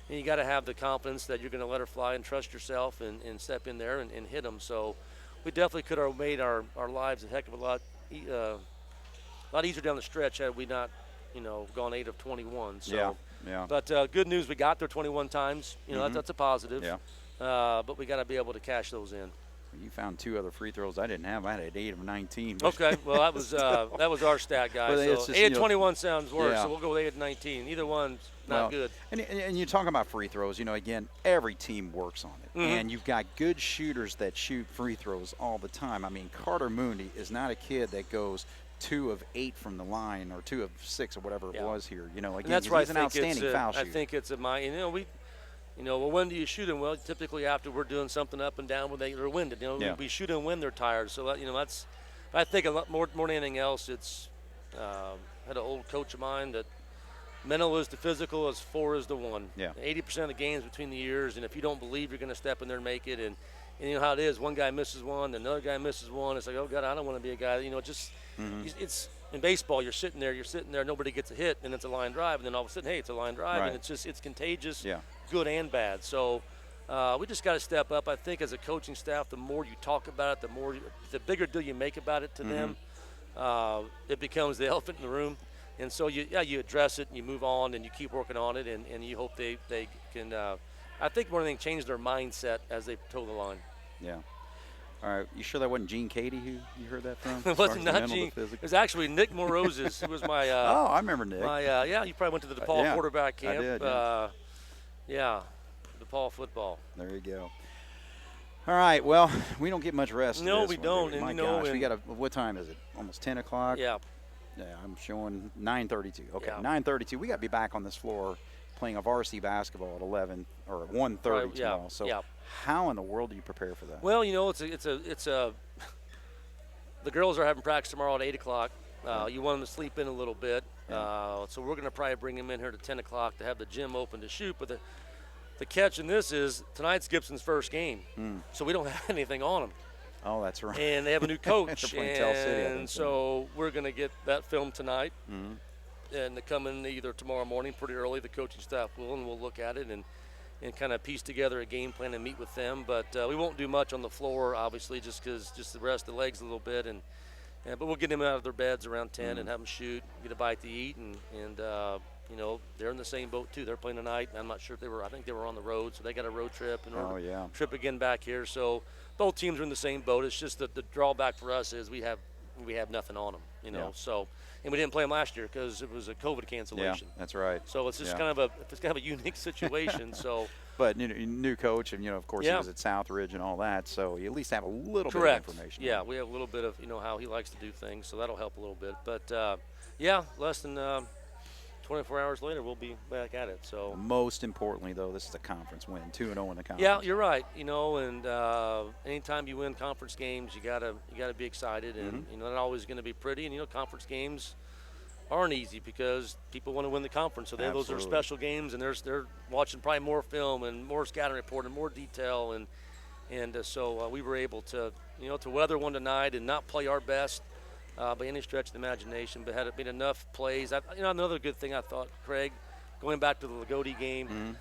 you got to have the confidence that you're going to let her fly and trust yourself and step in there and hit them. So we definitely could have made our lives a heck of a lot easier down the stretch had we not gone 8 of 21. So. Yeah. But good news, we got there 21 times. That's a positive. Yeah. But we got to be able to cash those in. You found 2 other free throws I didn't have. I had 8 of 19. Okay. Well, that was our stat, guys. So just, 8 of 21 sounds worse. So we'll go with 8 of 19. Either one's not good. And you talk about free throws. Again, every team works on it, and you've got good shooters that shoot free throws all the time. I mean, Carter Mooney is not a kid that goes 2 of 8 from the line or 2 of 6 or whatever it was here. Again, and that's right. He's an outstanding foul shooter. I think it's well, when do you shoot them? Well, typically after we're doing something up and down when they're winded. We shoot them when they're tired. So that's. I think a lot more than anything else, it's. Had an old coach of mine that mental is the physical as 4 is the 1. Yeah. 80% of the games between the years, and if you don't believe you're going to step in there and make it, and you know how it is. One guy misses one, another guy misses one. It's like, oh God, I don't want to be a guy. It's in baseball. You're sitting there. Nobody gets a hit, and it's a line drive, and then all of a sudden, hey, it's a line drive, and it's contagious. Yeah. Good and bad. So we just got to step up. I think as a coaching staff, the more you talk about it, the bigger deal you make about it to them, it becomes the elephant in the room. And so you address it and you move on and you keep working on it and you hope they can. I think more than anything, change their mindset as they toe the line. Yeah. All right. You sure that wasn't Gene Cady who you heard that from? It wasn't not Gene. It was actually Nick Moroses, who was my. Oh, I remember Nick. You probably went to the DePaul quarterback camp. I did. DePaul football. There you go. All right. Well, we don't get much rest. No, we don't. My gosh, we got what time is it? Almost 10 o'clock. Yeah. Yeah, I'm showing 9:32. Okay, yeah. 9:32. We got to be back on this floor playing a varsity basketball at 11 or 1:30 tomorrow. So, how in the world do you prepare for that? Well, it's a. The girls are having practice tomorrow at 8 o'clock. You want them to sleep in a little bit, so we're going to probably bring them in here to 10 o'clock to have the gym open to shoot. But the catch in this is tonight's Gibson's first game, so we don't have anything on them. Oh, that's right. And they have a new coach, and so we're going to get that film tonight, and they come in either tomorrow morning pretty early. The coaching staff will, and we'll look at it and kind of piece together a game plan and meet with them. But we won't do much on the floor, obviously, just the rest the legs a little bit, but we'll get them out of their beds around 10 and have them shoot, get a bite to eat, and you know, they're in the same boat too. They're playing tonight. I'm not sure if they were. I think they were on the road, so they got a road trip and trip again back here. So both teams are in the same boat. It's just that the drawback for us is we have nothing on them, you know. So, and we didn't play them last year because it was a COVID cancellation. Yeah, that's right. So it's just kind of a unique situation. So. But new coach, and of course he was at Southridge and all that, so you at least have a little bit of information. Yeah, we have a little bit of how he likes to do things, so that'll help a little bit. But less than 24 hours later, we'll be back at it. So most importantly, though, this is a conference win, 2-0 in the conference. Yeah, you're right. And anytime you win conference games, you gotta be excited, and not always going to be pretty. And conference games aren't easy because people want to win the conference. So those are special games, and they're watching probably more film and more scouting report and more detail, and so we were able to to weather one tonight and not play our best by any stretch of the imagination, but had made enough plays. Another good thing I thought, Craig, going back to the Lagodi game,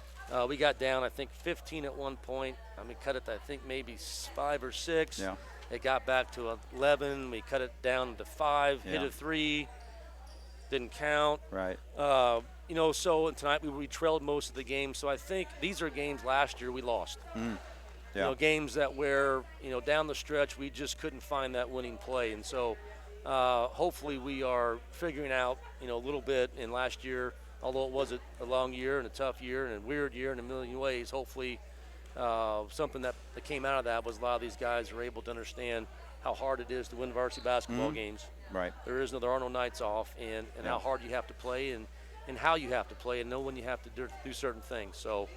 we got down I think 15 at one point. Cut it to, I think maybe 5 or 6. Yeah. It got back to 11. We cut it down to 5. Hit a 3. Didn't count. Right. So tonight we trailed most of the game. So I think these are games last year we lost. Yeah. Games that where, down the stretch we just couldn't find that winning play. And so hopefully we are figuring out, a little bit in last year, although it was a long year and a tough year and a weird year in a million ways, hopefully something that came out of that was a lot of these guys are able to understand how hard it is to win varsity basketball games. Right. There are no nights off, and how hard you have to play and how you have to play and know when you have to do certain things. So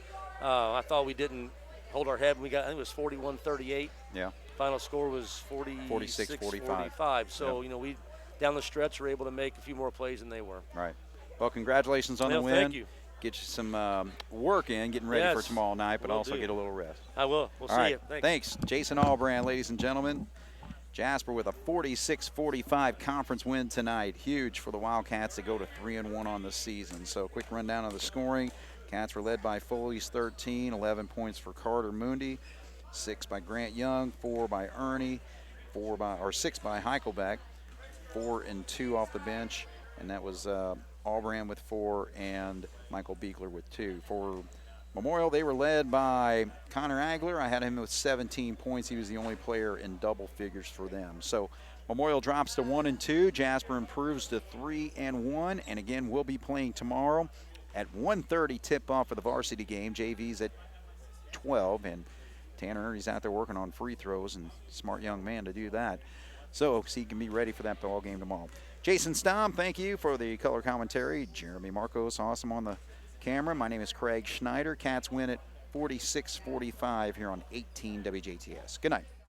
I thought we didn't hold our head. I think it was 41-38. Yeah. Final score was 46-45. So, we down the stretch were able to make a few more plays than they were. Right. Well, congratulations on the win. Thank you. Get you some work in, getting ready for tomorrow night, but also get a little rest. I will. We'll see you. Thanks. Jason Allbrand, ladies and gentlemen. Jasper with a 46-45 conference win tonight. Huge for the Wildcats to go to 3-1 on the season. So quick rundown of the scoring. Cats were led by Foley's 13, 11 points for Carter Mundi, 6 by Grant Young, 4 by Ernie, 6 by Heichelbeck, 4 and 2 off the bench, and that was Allbrand with 4 and Michael Beekler with 2. For Memorial, they were led by Connor Agler. I had him with 17 points. He was the only player in double figures for them. So Memorial drops to 1-2. Jasper improves to 3-1. And again, we'll be playing tomorrow at 1:30 tip-off for the varsity game. JV's at 12. And Tanner Ernie's out there working on free throws, and smart young man to do that. So he can be ready for that ball game tomorrow. Jason Stom, thank you for the color commentary. Jeremy Marcos, awesome on the camera. My name is Craig Schneider. Cats win at 46-45 here on 18 WJTS. Good night.